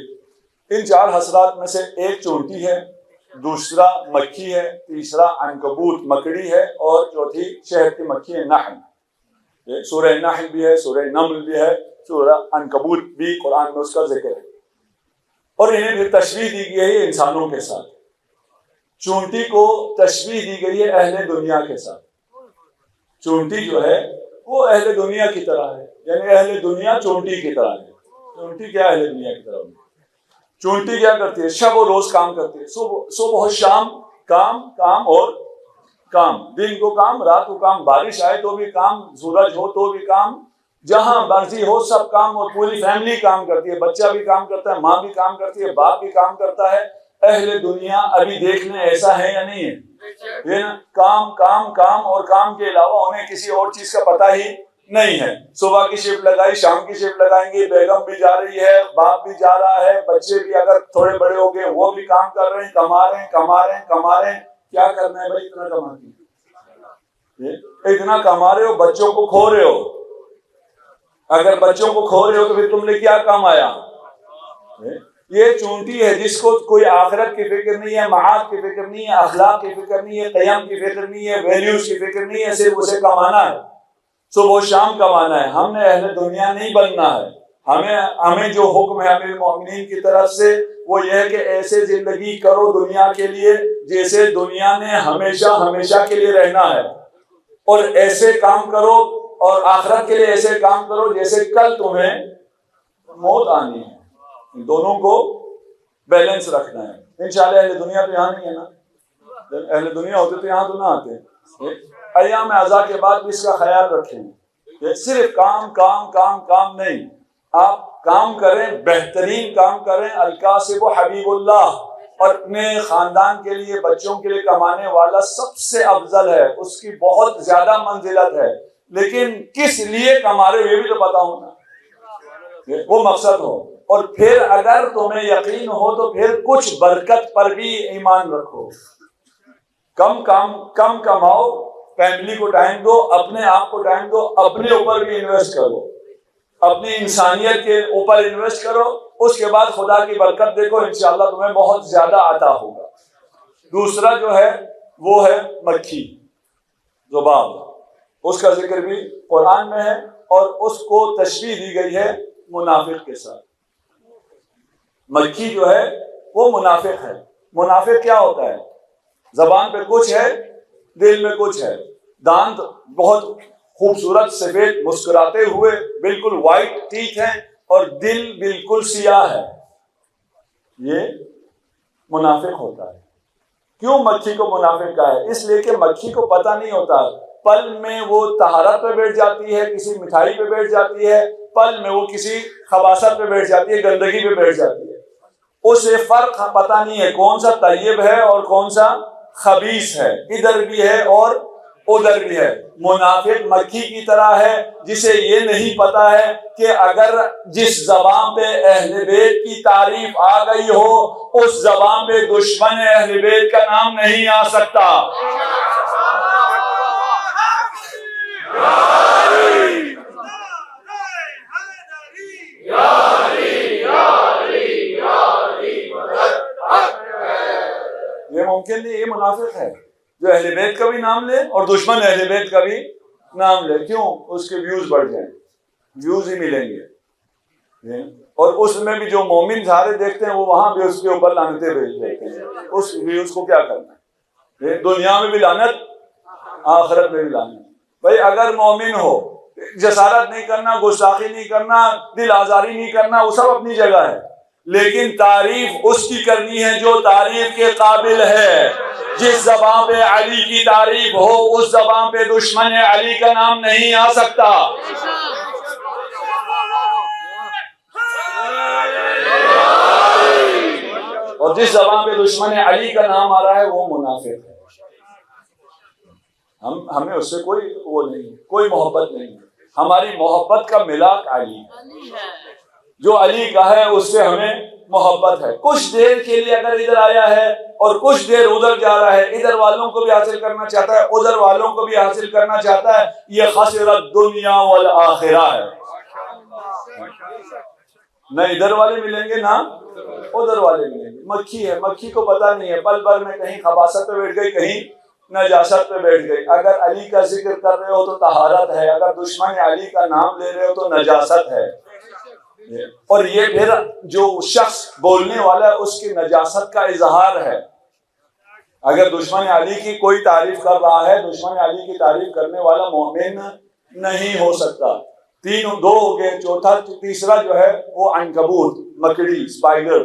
Speaker 1: ان 4 حشرات میں سے ایک چونٹی ہے, دوسرا مکھی ہے, تیسرا عنکبوت مکڑی ہے, اور چوتھی شہد کی مکھی ہے نحل. سورہ نحل بھی ہے, سورہ نمل بھی ہے, سورہ عنکبوت بھی قرآن میں اس کا ذکر ہے. اور انہیں پھر تشبیہ دی گئی ہے انسانوں کے ساتھ. چونٹی کو تشبیہ دی گئی ہے اہل دنیا کے ساتھ. چونٹی جو ہے وہ اہل دنیا کی طرح ہے, یعنی اہل دنیا چونٹی کی طرح ہے. چونٹی کیا اہل دنیا کی طرح ہے؟ چونٹی کیا کرتی ہے؟ شب و روز کام کرتی ہے. صبح و شام کام کام اور کام, دن کو کام رات کو کام, بارش آئے تو بھی کام, سورج ہو تو بھی کام, جہاں مرضی ہو سب کام, اور پوری فیملی کام کرتی ہے. بچہ بھی کام کرتا ہے, ماں بھی کام کرتی ہے, باپ بھی کام کرتا ہے. اہل دنیا ابھی دیکھنے ایسا ہے یا نہیں ہے؟ یہ نا کام کام کام, اور کام کے علاوہ انہیں کسی اور چیز کا پتہ ہی نہیں ہے. صبح کی شفٹ لگائی, شام کی شفٹ لگائیں گے, بیگم بھی جا رہی ہے, باپ بھی جا رہا ہے, بچے بھی اگر تھوڑے بڑے ہو گئے وہ بھی کام کر رہے ہیں, کما رہے ہیں. کیا کرنا ہے بھائی اتنا کما کے؟ اتنا کما رہے ہو, بچوں کو کھو رہے ہو. اگر بچوں کو کھو رہے ہو تو پھر تم نے کیا کام آیا؟ یہ چونٹی ہے جس کو کوئی آخرت کی فکر نہیں ہے, معاد کی فکر نہیں ہے, اخلاق کی فکر نہیں ہے, قیام کی فکر نہیں ہے, ویلیوز کی فکر نہیں ہے, صرف اسے کمانا ہے, صبح و شام کمانا ہے. ہم نے اہل دنیا نہیں بننا ہے. ہمیں جو حکم ہے امیر المومنین کی طرف سے وہ یہ ہے کہ ایسے زندگی کرو دنیا کے لیے جیسے دنیا نے ہمیشہ کے لیے رہنا ہے, اور ایسے کام کرو اور آخرت کے لیے ایسے کام کرو جیسے کل تمہیں موت آنی ہے. دونوں کو بیلنس رکھنا ہے. انشاءاللہ اہل دنیا تو یہاں نہیں ہے نا, اہل دنیا ہوتے تو یہاں تو نہ آتے. ایام عزا کے بعد بھی اس کا خیال رکھیں کہ صرف کام کام کام کام نہیں، آپ کام کریں، بہترین کام کریں. الکاسب حبیب اللہ، اور اپنے خاندان کے لیے، بچوں کے لیے کمانے والا سب سے افضل ہے، اس کی بہت زیادہ منزلت ہے. لیکن کس لیے کما رہے ہو یہ بھی تو پتا ہونا، وہ مقصد ہو. اور پھر اگر تمہیں یقین ہو تو پھر کچھ برکت پر بھی ایمان رکھو. کم کماؤ، فیملی کو ٹائم دو، اپنے آپ کو ٹائم دو، اپنے اوپر بھی انویسٹ کرو، اپنی انسانیت کے اوپر انویسٹ کرو. اس کے بعد خدا کی برکت دیکھو، انشاءاللہ تمہیں بہت زیادہ عطا ہوگا. دوسرا جو ہے وہ ہے مکھی، ذباب. اس کا ذکر بھی قرآن میں ہے اور اس کو تشبیہ دی گئی ہے منافق کے ساتھ. مکھی جو ہے وہ منافق ہے. منافق کیا ہوتا ہے؟ زبان پہ کچھ ہے، دل میں کچھ ہے. دانت بہت خوبصورت سفید مسکراتے ہوئے بالکل وائٹ ٹیتھ ہیں، اور دل بالکل سیاہ ہے. یہ منافق ہوتا ہے. کیوں مکھی کو منافق کہا ہے؟ اس لیے کہ مکھی کو پتہ نہیں ہوتا، پل میں وہ طہارت پہ بیٹھ جاتی ہے، کسی مٹھائی پہ بیٹھ جاتی ہے، پل میں وہ کسی خباثت پہ بیٹھ جاتی ہے، گندگی پہ بیٹھ جاتی ہے. اسے فرق پتہ نہیں ہے کون سا طیب ہے اور کون سا خبیث ہے، ادھر بھی ہے اور ادھر بھی ہے. منافق مکھی کی طرح ہے جسے یہ نہیں پتا ہے کہ اگر جس زبان پہ اہل بیت کی تعریف آ گئی ہو، اس زبان پہ دشمن اہل بیت کا نام نہیں آ سکتا. یہ ممکن نہیں، یہ منافق ہے جو اہل بیت کا بھی نام لے اور دشمن اہل بیت کا بھی نام لے. کیوں؟ اس کے ویوز بڑھ جائیں، ویوز ہی ملیں گے. اور اس میں بھی جو مومن سارے دیکھتے ہیں وہ وہاں بھی اس کے اوپر لعنتیں بھیج دیتے ہیں. اس ویوز کو کیا کرنا ہے؟ دنیا میں بھی لعنت، آخرت میں بھی لعنت. بھائی اگر مومن ہو، جسارت نہیں کرنا، گستاخی نہیں کرنا، دل آزاری نہیں کرنا، وہ سب اپنی جگہ ہے. لیکن تعریف اس کی کرنی ہے جو تعریف کے قابل ہے. جس زبان پہ علی کی تعریف ہو، اس زبان پہ دشمن علی کا نام نہیں آ سکتا. اور جس زبان پہ دشمن علی کا نام آ رہا ہے وہ منافق ہے. ہمیں اس سے کوئی وہ نہیں، کوئی محبت نہیں. ہماری محبت کا ملاک علی ہے. جو علی کا ہے اس سے ہمیں محبت ہے. کچھ دیر کے لیے اگر ادھر آیا ہے اور کچھ دیر ادھر جا رہا ہے، ادھر والوں کو بھی حاصل کرنا چاہتا ہے، ادھر والوں کو بھی حاصل کرنا چاہتا ہے، یہ خسر الدنیا والآخرہ ہے. نہ ادھر والے ملیں گے نہ ادھر والے ملیں گے. مکھی ہے، مکھی کو پتہ نہیں ہے، پل بھر میں کہیں خباثت پہ بیٹھ گئی، کہیں نجاست پہ بیٹھ گئی. اگر علی کا ذکر کر رہے ہو تو طہارت ہے، اگر دشمن علی کا نام لے رہے ہو تو نجاست ہے. اور یہ پھر جو شخص بولنے والا ہے اس کی نجاست کا اظہار ہے. اگر دشمن علی کی کوئی تعریف کر رہا ہے، دشمن علی کی تعریف کرنے والا مومن نہیں ہو سکتا. دو ہو گئے، تیسرا جو ہے وہ عنکبوت، مکڑی، اسپائڈر.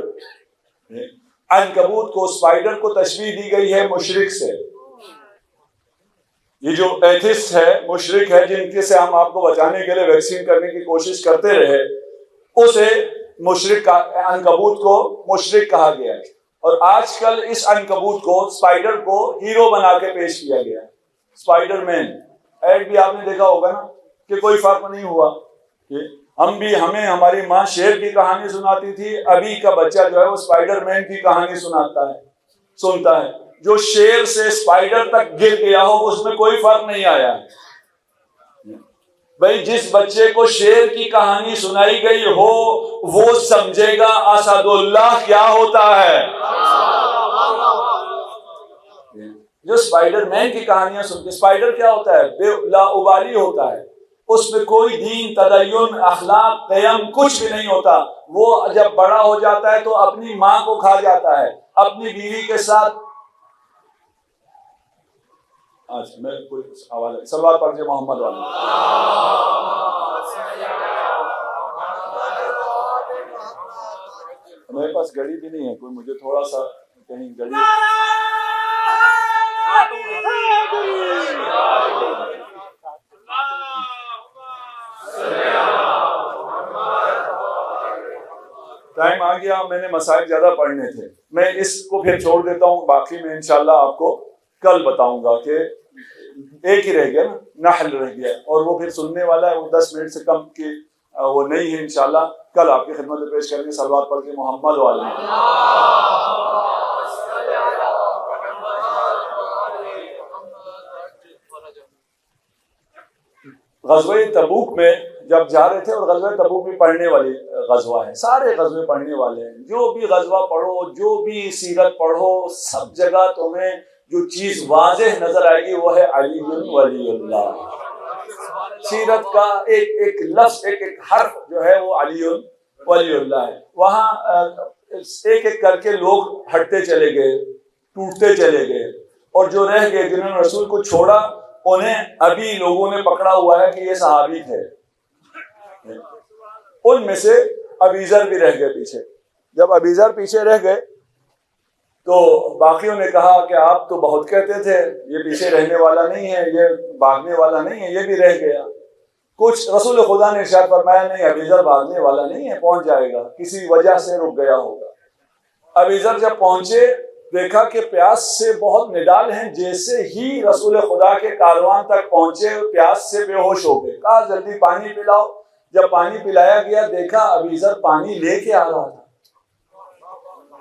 Speaker 1: عنکبوت کو، اسپائڈر کو تشبیہ دی گئی ہے مشرک سے. یہ جو ایتھسٹ ہے، مشرک ہے، جن کے سے ہم آپ کو بچانے کے لیے ویکسین کرنے کی کوشش کرتے رہے، اسے مشرک، عنکبوت کو مشرک کہا گیا ہے. اور آج کل اس عنکبوت کو، اسپائڈر کو ہیرو بنا کے پیش کیا گیا ہے. اسپائڈر مین ایڈ بھی آپ نے دیکھا ہوگا نا، کہ کوئی فرق نہیں ہوا. ہمیں ہماری ماں شیر کی کہانی سناتی تھی، ابھی کا بچہ جو ہے وہ اسپائڈر مین کی کہانی سنتا ہے. جو شیر سے اسپائڈر تک گر گیا ہو اس میں کوئی فرق نہیں آیا. بھائی جس بچے کو شیر کی کہانی سنائی گئی ہو وہ سمجھے گا اسد اللہ کیا ہوتا ہے. جو اسپائڈر مین کی کہانیاں سنتے، اسپائڈر کیا ہوتا ہے؟ بے لا ابالی ہوتا ہے. اس میں کوئی دین، تدین، اخلاق، قیم کچھ بھی نہیں ہوتا. وہ جب بڑا ہو جاتا ہے تو اپنی ماں کو کھا جاتا ہے، اپنی بیوی کے ساتھ. میں کوئی حوالہ سلوات پڑھ کے محمد والا. میرے پاس گھڑی بھی نہیں ہے، کوئی مجھے تھوڑا سا کہیں گھڑی گیا, میں نے مسائل زیادہ پڑھنے تھے, میں اس کو پھر چھوڑ دیتا ہوں, باقی میں انشاءاللہ آپ کو کل بتاؤں گا کہ ایک ہی رہ گیا نا, نحل رہ گیا, اور وہ پھر سننے والا ہے, وہ 10 منٹ سے کم کی وہ نہیں ہے. انشاءاللہ کل آپ کی خدمت میں پیش کریں گے. صلوات پڑھ کے محمد والے. غزوہ تبوک میں جب جا رہے تھے, اور غزوہ تبوک بھی پڑھنے والی غزوہ ہے, سارے غزوے پڑھنے والے ہیں, جو بھی غزوہ پڑھو, جو بھی سیرت پڑھو, سب جگہ تمہیں جو چیز واضح نظر آئے گی وہ ہے علی ولی اللہ. سیرت کا ایک ایک لفظ, ایک ایک حرف جو ہے وہ علی ولی اللہ ہے. وہاں ایک ایک کر کے لوگ ہٹتے چلے گئے, ٹوٹتے چلے گئے, اور جو رہ گئے جنہوں نے رسول کو چھوڑا انہیں ابھی لوگوں نے پکڑا ہوا ہے کہ یہ صحابی تھے. ان میں سے ابیذر بھی رہ گئے پیچھے. جب ابیذر پیچھے رہ گئے تو باقیوں نے کہا کہ آپ تو بہت کہتے تھے, یہ پیچھے رہنے والا نہیں ہے, یہ بھاگنے والا نہیں ہے, یہ بھی رہ گیا. کچھ رسول خدا نے ارشاد فرمایا نہیں, ابیذر بھاگنے والا نہیں ہے, پہنچ جائے گا, کسی وجہ سے رک گیا ہوگا. ابیذر جب پہنچے دیکھا کہ پیاس سے بہت نڈال ہیں. جیسے ہی رسول خدا کے کاروان تک پہنچے پیاس سے بے ہوش ہو گئے. کہا جلدی پانی پلاؤ. جب پانی پلایا گیا دیکھا ابیذر پانی لے کے آ رہا تھا,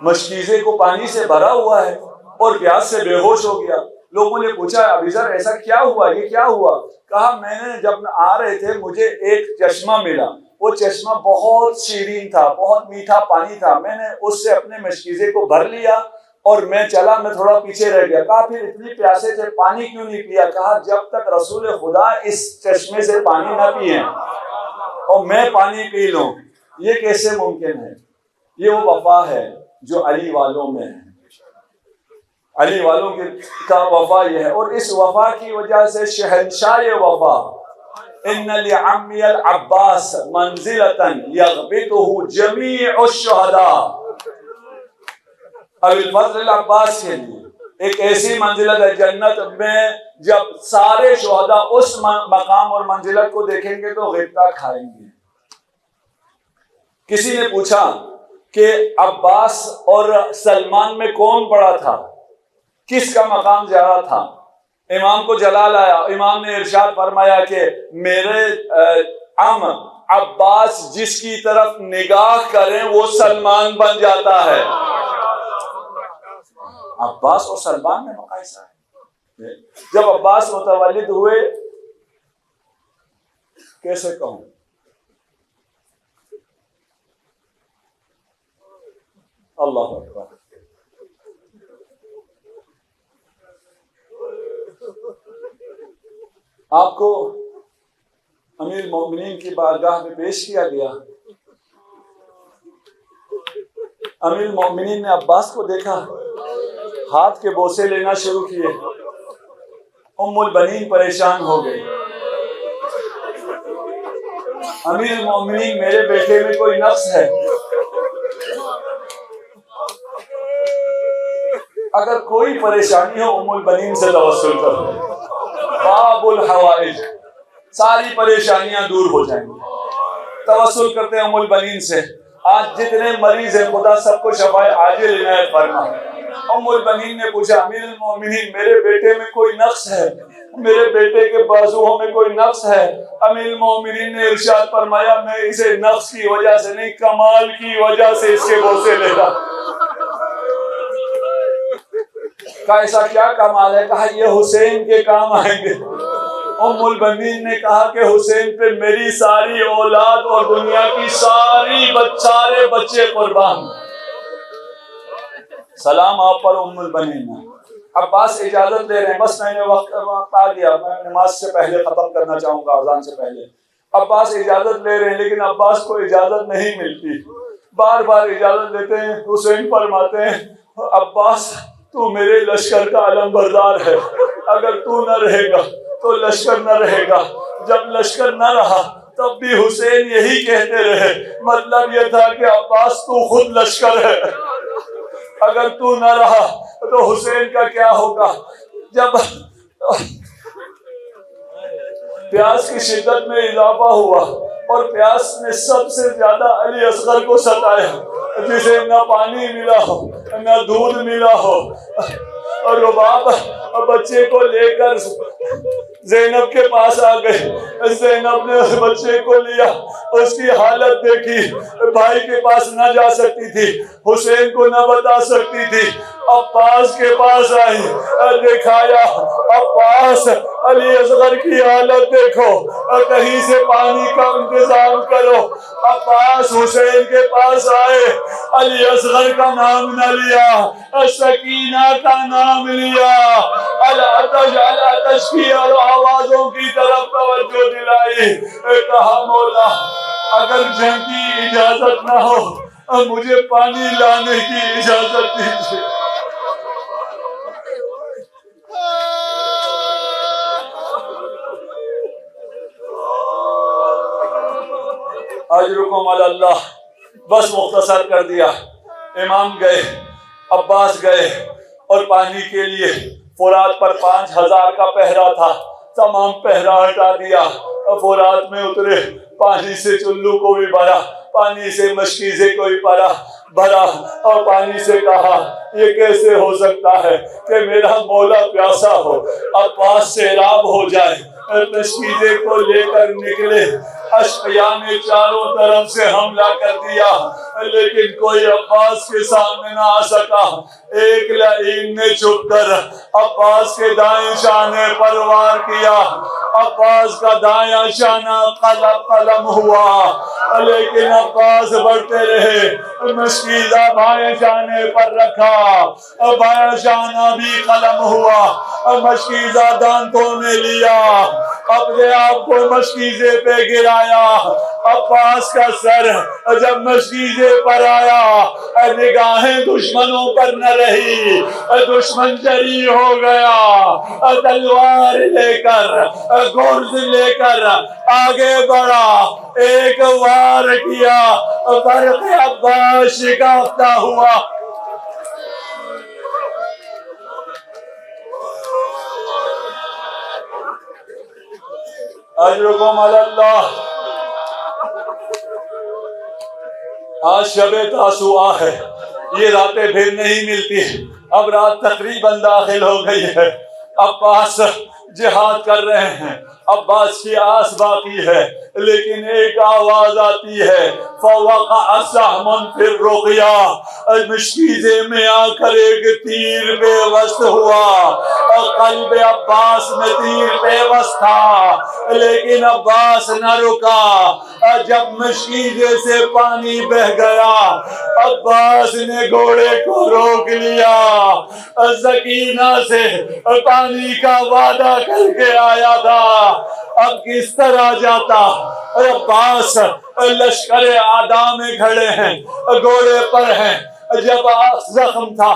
Speaker 1: مشکیزے کو پانی سے بھرا ہوا ہے, اور پیاس سے بے ہوش ہو گیا. لوگوں نے پوچھا ابیذر ایسا کیا ہوا, یہ کیا ہوا؟ کہا میں نے جب آ رہے تھے مجھے ایک چشمہ ملا, وہ چشمہ بہت شیرین تھا, بہت میٹھا پانی تھا, میں نے اس سے اپنے مشکیزے کو بھر لیا اور میں چلا, میں تھوڑا پیچھے رہ گیا. کہا پھر اتنی پیاسے تھے پانی کیوں نہیں پیا؟ کہا جب تک رسول خدا اس چشمے سے پانی نہ پئیں اور میں پانی پی لوں, یہ کیسے ممکن ہے؟ یہ وہ وفا ہے جو علی والوں میں ہے. علی والوں کا وفا یہ ہے, اور اس وفا کی وجہ سے شہنشاہ وفا ان لعمی العباس منزلۃ یغبطہ جمیع الشہداء. ابی الفضل العباس کے لیے ایک ایسی منزلت ہے جنت میں, جب سارے شہداء اس مقام اور منزلت کو دیکھیں گے تو غبطہ کھائیں گے. کسی نے پوچھا کہ عباس اور سلمان میں کون بڑا تھا, کس کا مقام زیادہ تھا؟ امام کو جلال آیا, امام نے ارشاد فرمایا کہ میرے عم عباس جس کی طرف نگاہ کریں وہ سلمان بن جاتا ہے. عباس اور سلمان میں مقایسہ ہے. جب عباس متولد ہوئے, کیسے کہوں, اللہ اکبر, آپ کو امیر المومنین کی بارگاہ میں پیش کیا گیا. امیر المومنین نے عباس کو دیکھا, ہاتھ کے بوسے لینا شروع کیے. ام البنین پریشان ہو گئی. امیر المومنین میرے بیٹے میں کوئی نقص ہے؟ اگر کوئی پریشانی ہو ام البنین سے توسل کرو, باب الحوائج, ساری پریشانیاں دور ہو جائیں گی. توسل کرتے ہیں ام البنین سے. آج جتنے مریض ہیں خدا سب کو شفائے عاجل عنایت فرما. ام البنین نے پوچھا امیر المومنین میرے بیٹے میں کوئی نقص ہے, میرے بیٹے کے بازوؤں میں کوئی نقص ہے؟ امیر المومنین نے ارشاد فرمایا میں اسے نقص کی وجہ سے نہیں, کمال کی وجہ سے اس کے بوسے لیتا. کہا ایسا کیا کمال ہے؟ کہا یہ حسین کے کام آئیں گے. ام البنین نے کہا کہ حسین پہ میری ساری اولاد اور دنیا کی سارے بچے قربان. سلام آپ پر ام البنین. عباس اجازت لے رہے ہیں, بس میں نے وقت آ گیا, میں نماز سے پہلے ختم کرنا چاہوں گا, اذان سے پہلے. عباس اجازت لے رہے ہیں, لیکن عباس کو اجازت نہیں ملتی. بار بار اجازت لیتے ہیں. حسین فرماتے ہیں عباس تو میرے لشکر کا علم بردار ہے, اگر تو نہ رہے گا تو لشکر نہ رہے گا. جب لشکر نہ رہا تب بھی حسین یہی کہتے رہے, مطلب یہ تھا کہ عباس تو خود لشکر ہے, اگر تو نہ رہا تو حسین کا کیا ہوگا. جب پیاس کی شدت میں اضافہ ہوا اور پیاس نے سب سے زیادہ علی اصغر کو ستایا، جسے نہ پانی ملا ہو نہ دودھ ملا ہو، اور رباب بچے کو لے کر زینب کے پاس آ گئے۔ زینب نے اس بچے کو لیا، اس کی حالت دیکھی، بھائی کے پاس نہ جا سکتی تھی، حسین کو نہ بتا سکتی تھی، عباس کے پاس آئی، دکھایا عباس علی اصغر کی حالت دیکھو، کہیں سے پانی کا انتظام کرو۔ عباس حسین کے پاس آئے، علی اصغر کا نام نہ لیا، سکینہ کا نام لیا، العطش کی اور آوازوں کی طرف توجہ دلائی، کہا مولا اگر جنگ کی اجازت نہ ہو مجھے پانی لانے کی اجازت دیجیے۔ اجرکم علی اللہ، بس مختصر کر دیا۔ امام گئے، عباس گئے اور پانی کے لیے فرات پر 5000 کا پہرا تھا، تمام پہرا ہٹا دیا، فرات میں اترے، پانی سے چلو کو بھی بھرا، پانی سے مشکیزے کو بھی بھرا، اور پانی سے کہا یہ کیسے ہو سکتا ہے کہ میرا مولا پیاسا ہو، عباس سیراب ہو جائے۔ مشکیزے کو لے کر نکلے، اشقیاء نے چاروں طرف سے حملہ کر دیا، لیکن کوئی عباس کے سامنے نہ آ سکا۔ ایک لعین نے چھپ کر عباس کے دائیں شانے پر وار کیا، عباس کا دائیں شانہ قلم ہوا، لیکن عباس بڑھتے رہے، مشکیزہ بائیں شانے پر رکھا، بائیں شانہ بھی قلم ہوا، مشکیزہ دانتوں میں لیا، اپنے آپ کو مشکیزے پہ گرایا۔ عباس کا سر جب مشکیزے پر آیا، نگاہیں دشمنوں پر نہ رہی، دشمن جری ہو گیا، تلوار لے کر گرز لے کر آگے بڑھا، ایک وار کیا، برق عباس شکافتا ہوا اجرکم علی اللہ۔ آج شب تاسوعا ہے، یہ راتیں پھر نہیں ملتی، اب رات تقریباً داخل ہو گئی ہے، عباس جہاد کر رہے ہیں، عباس کی آس باقی ہے، لیکن ایک آواز آتی ہے فوقع سہم فی الرقیہ، مشکیزے میں آ کر ایک تیر بے وست ہوا، قلب عباس میں تیر بے وست تھا، لیکن عباس نہ رکا۔ جب مشکیزے سے پانی بہ گیا، عباس نے گھوڑے کو روک لیا، سکینہ سے پانی کا وعدہ کر کے آیا تھا، اب کس طرح جاتا؟ عباس لشکر اعداء میں کھڑے ہیں، گھوڑے پر ہیں، جب زخم تھا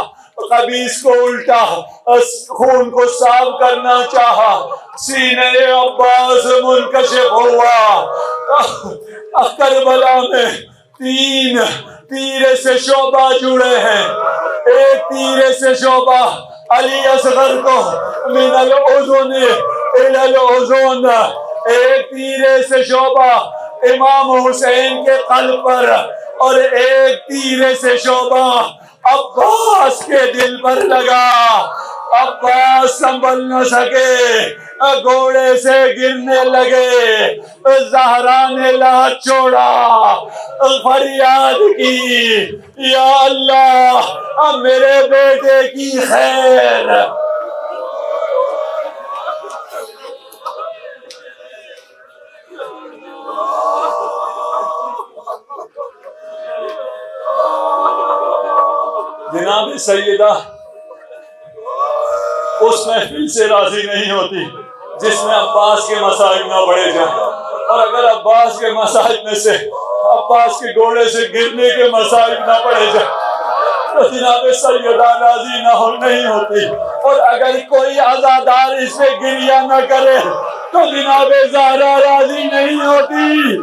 Speaker 1: قمیص کو الٹا خون کو صاف کرنا چاہا، سینے عباس منکشف ہوا۔ کربلا میں 3 تیرے سے شعبہ جڑے ہیں، ایک تیرے سے شعبہ علی اصغر کو من الاذن الى الاذن، ایک تیرے سے شعبہ امام حسین کے قلب پر، اور ایک تیرے سے شعبہ عباس کے دل پر لگا۔ عباس سنبھل نہ سکے، گھوڑے سے گرنے لگے، زہرا نے لات چھوڑا، فریاد کی یا اللہ اب میرے بیٹے کی خیر۔ جناب سیدہ اس محفل سے راضی نہیں ہوتی جس میں عباس کے مصائب نہ بڑھے جائیں، اور اگر عباس کے مصائب میں سے عباس کے گھوڑے سے گرنے کے مصائب نہ بڑھے جائیں تو جناب سیدہ راضی نہیں ہوتی، اور اگر کوئی عزادار اس سے گریہ نہ کرے تو جناب زہرا راضی نہیں ہوتی۔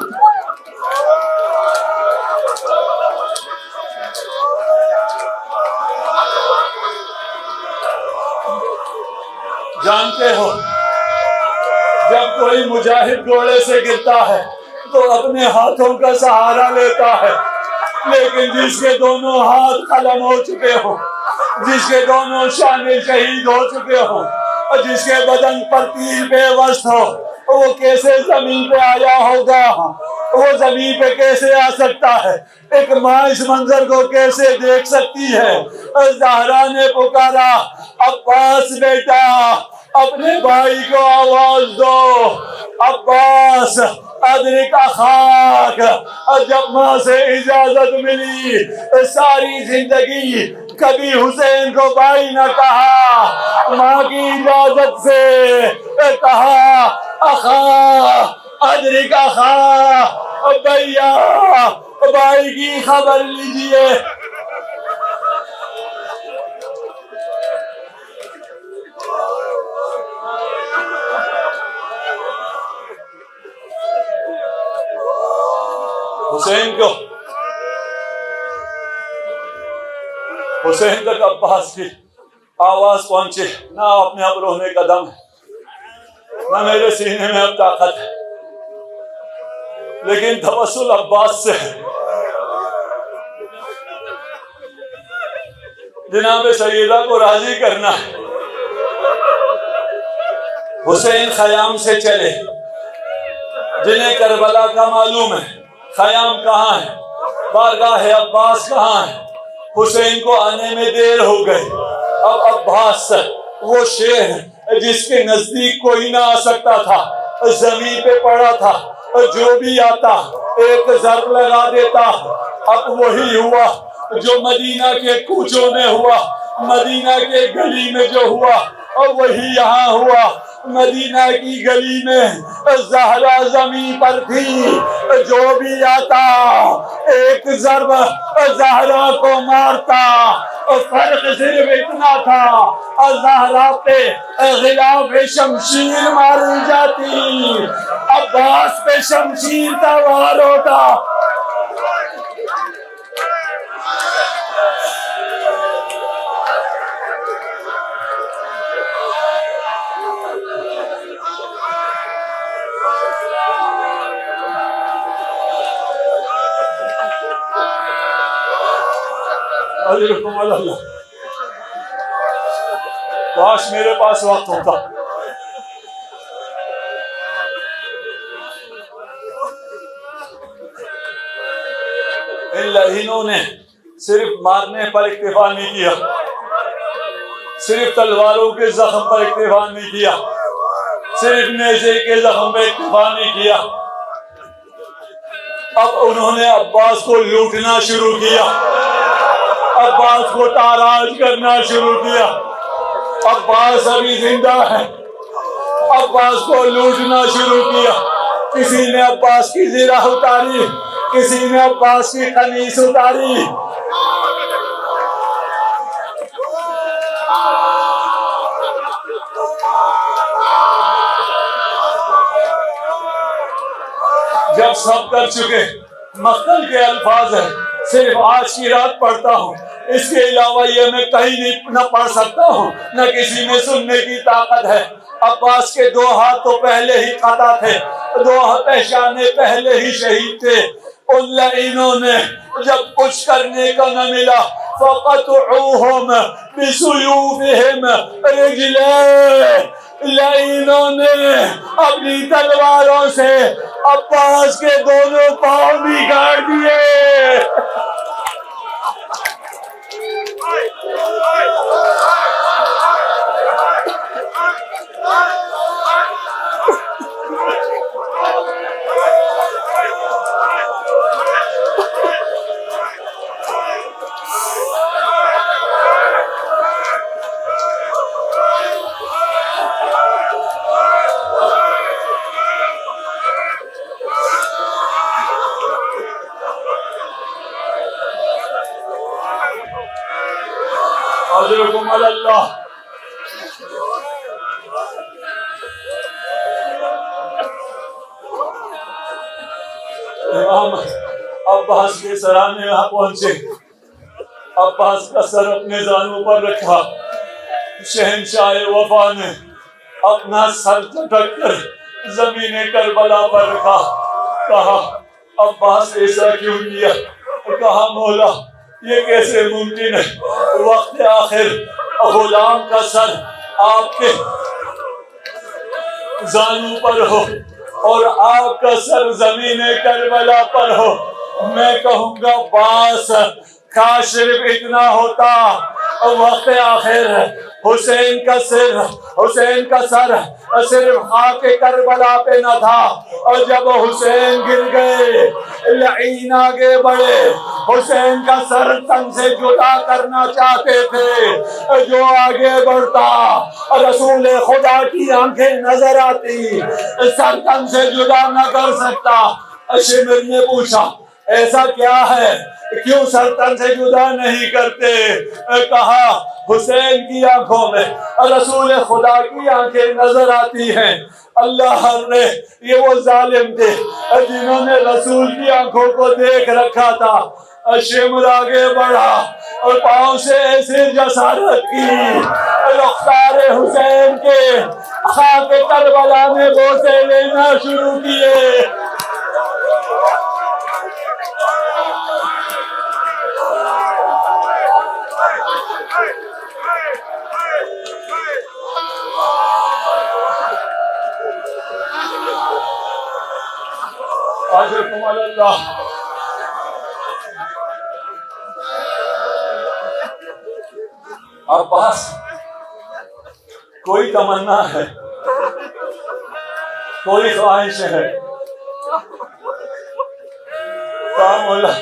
Speaker 1: جانتے ہو جب کوئی مجاہد گھوڑے سے گرتا ہے تو اپنے ہاتھوں کا سہارا لیتا ہے، لیکن جس کے دونوں ہاتھ قلم ہو چکے ہوں، جس کے دونوں شانے شہید ہو چکے ہوں، اور جس کے بدن پر تیر بے وسط ہو، وہ کیسے زمین پہ آیا ہوگا؟ وہ زمین پہ کیسے آ سکتا ہے؟ ایک ماں اس منظر کو کیسے دیکھ سکتی ہے؟ زہرا نے پکارا، عباس بیٹا اپنے بھائی کو آواز دو، عباس ادرک اخاک۔ جب ماں سے اجازت ملی ساری زندگی کبھی حسین کو بھائی نہ کہا، ماں کی اجازت سے کہا اخا ادرک اخا، بھیا بھائی کی خبر لیجئے۔ حسین تک عباس کی آواز پہنچے، نہ اپنے اب رونے کا دم ہے، نہ میرے سینے میں اب طاقت ہے، لیکن توسل عباس سے جناب سیدہ کو راضی کرنا ہے۔ حسین خیام سے چلے، جنہیں کربلا کا معلوم ہے خیام کہاں ہے، بارگاہ عباس کہاں ہے۔ حسین کو آنے میں دیر ہو گئی۔ اب عباس وہ شیر جس کے نزدیک کوئی نہ آ سکتا تھا، زمین پہ پڑا تھا، جو بھی آتا ایک ضرب لگا دیتا۔ اب وہی ہوا جو مدینہ کے کوچوں میں ہوا، مدینہ کے گلی میں جو ہوا، اور وہی یہاں ہوا۔ مدینہ کی گلی میں زہرا زمین پر تھی، جو بھی آتا ایک ضرب زہرا کو مارتا۔ فرق صرف اتنا تھا، زہرا پہ غلاف شمشیر ماری جاتی، عباس پہ شمشیر کا وار ہوتا۔ اللہ کاش میرے پاس وقت ہوتا۔ ان لعینوں نے صرف مارنے پر اکتفا نہیں کیا، صرف تلواروں کے زخم پر اکتفا نہیں کیا، صرف نیزے کے زخم پر اکتفا نہیں کیا، اب انہوں نے عباس کو لوٹنا شروع کیا، عباس کو تاراج کرنا شروع کیا۔ عباس ابھی زندہ ہے، عباس کو لوٹنا شروع کیا۔ کسی نے عباس کی زرہ اتاری، کسی نے عباس کی قمیص اتاری۔ جب سب کر چکے، مقتل کے الفاظ ہیں، صرف آج کی رات پڑھتا ہوں، اس کے علاوہ یہ میں کہیں نہ پڑھ سکتا ہوں، نہ کسی میں سننے کی طاقت ہے۔ عباس کے 2 ہاتھ تو پہلے ہی قطع تھے، 2 پہچانے پہلے ہی شہید تھے۔ ان لعینوں نے جب کچھ کرنے کا نہ ملا، فَقَطْعُوهُمْ بِسُيُوفِهِمْ رِجْلَيْهِ، لعینوں نے اپنی تلواروں سے عباس کے دونوں پاؤں بگاڑ دیے۔ حضرکم اللہ۔ امام عباس کے سرانے وہاں پہنچے، عباس کا سر اپنے زانوں پر رکھا، شہنشاہ وفا نے اپنا سر جھٹک کر زمین کربلا پر رکھا۔ کہا عباس ایسا کیوں کیا؟ کہا مولا یہ کیسے ممکن ہے؟ وقت آخر غلام کا سر آپ کے زانو پر ہو اور آپ کا سر زمین کربلا پر ہو، میں کہوں گا باس کاش صرف اتنا ہوتا۔ وقت آخر حسین کا سر صرف خاک کربلا پہ نہ تھا، اور جب حسین گر گئے لعین آگے بڑھے، حسین کا سر تن سے جدا کرنا چاہتے تھے، جو آگے بڑھتا رسول خدا کی آنکھیں نظر آتی، سر تن سے جدا نہ کر سکتا۔ شمر نے پوچھا ایسا کیا ہے، کیوں سر تن سے جدا نہیں کرتے؟ کہا حسین کی آنکھوں میں رسول خدا کی آنکھیں نظر آتی ہیں۔ اللہ نے یہ وہ ظالم تھے جنہوں نے رسول کی آنکھوں کو دیکھ رکھا تھا۔ شمر آگے بڑھا اور پاؤں سے ایسے جسارت کی، رخسار حسین کے خاک کربلا میں بوسے لینا شروع کیے۔ آجرکم اللہ۔ عباس کوئی تمنا ہے، کوئی خواہش ہے؟ کہا مولا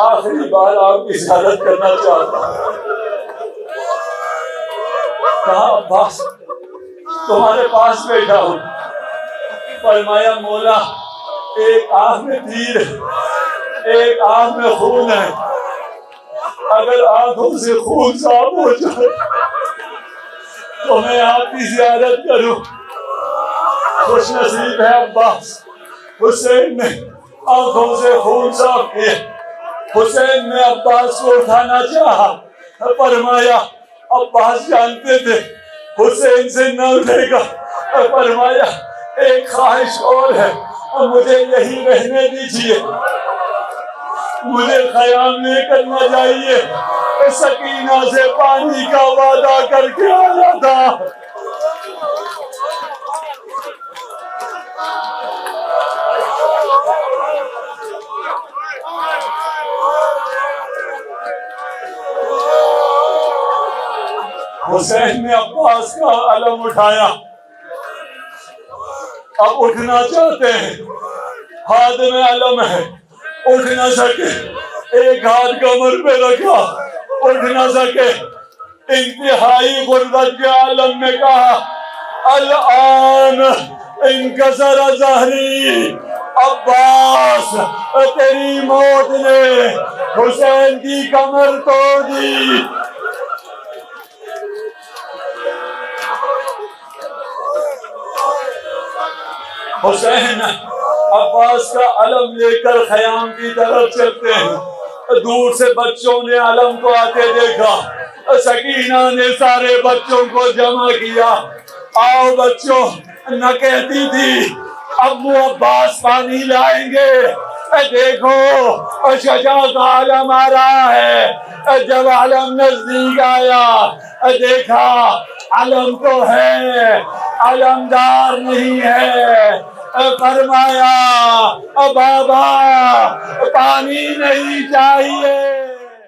Speaker 1: آخری بار آپ کی زیارت کرنا چاہتا ہوں۔ کہا عباس تمہارے پاس بیٹھا ہوں۔ فرمایا مولا ایک آنکھ میں تیر ایک آنکھ میں خون ہے، اگر آنکھوں سے خون صاف ہو جائے تو میں آپ کی زیارت کروں۔ خوش نصیب ہے عباس، حسین نے آنکھوں سے خون صاف کیے۔ حسین نے عباس کو اٹھانا چاہا، فرمایا عباس جانتے تھے حسین سے نہ اٹھے گا۔ فرمایا ایک خواہش اور ہے، مجھے یہی رہنے دیجیے، مجھے خیام لے کر نہ جائیے۔ سکینہ سے پانی کا وعدہ کر کے آیا تھا۔ حسین نے عباس کا علم اٹھایا، اب اٹھنا چاہتے ہیں، ہاتھ میں علم ہے، اٹھ نہ سکے، ایک ہاتھ کمر پہ رکھا، اٹھ نہ سکے، انتہائی غربت کے عالم میں کہا الآن انکسر ظہری۔ عباس تیری موت نے حسین کی کمر توڑ دی۔ حسین عباس کا علم لے کر خیام کی طرف چلتے ہیں۔ دور سے بچوں نے علم کو آتے دیکھا، سکینہ نے سارے بچوں کو جمع کیا۔ آؤ بچوں، نہ کہتی تھی ابو عباس پانی لائیں گے، دیکھو شجاع کا علم آ رہا ہے۔ جب علم نزدیک آیا دیکھا علم تو ہے، علمدار نہیں ہے۔ فرمایا بابا پانی نہیں چاہیے۔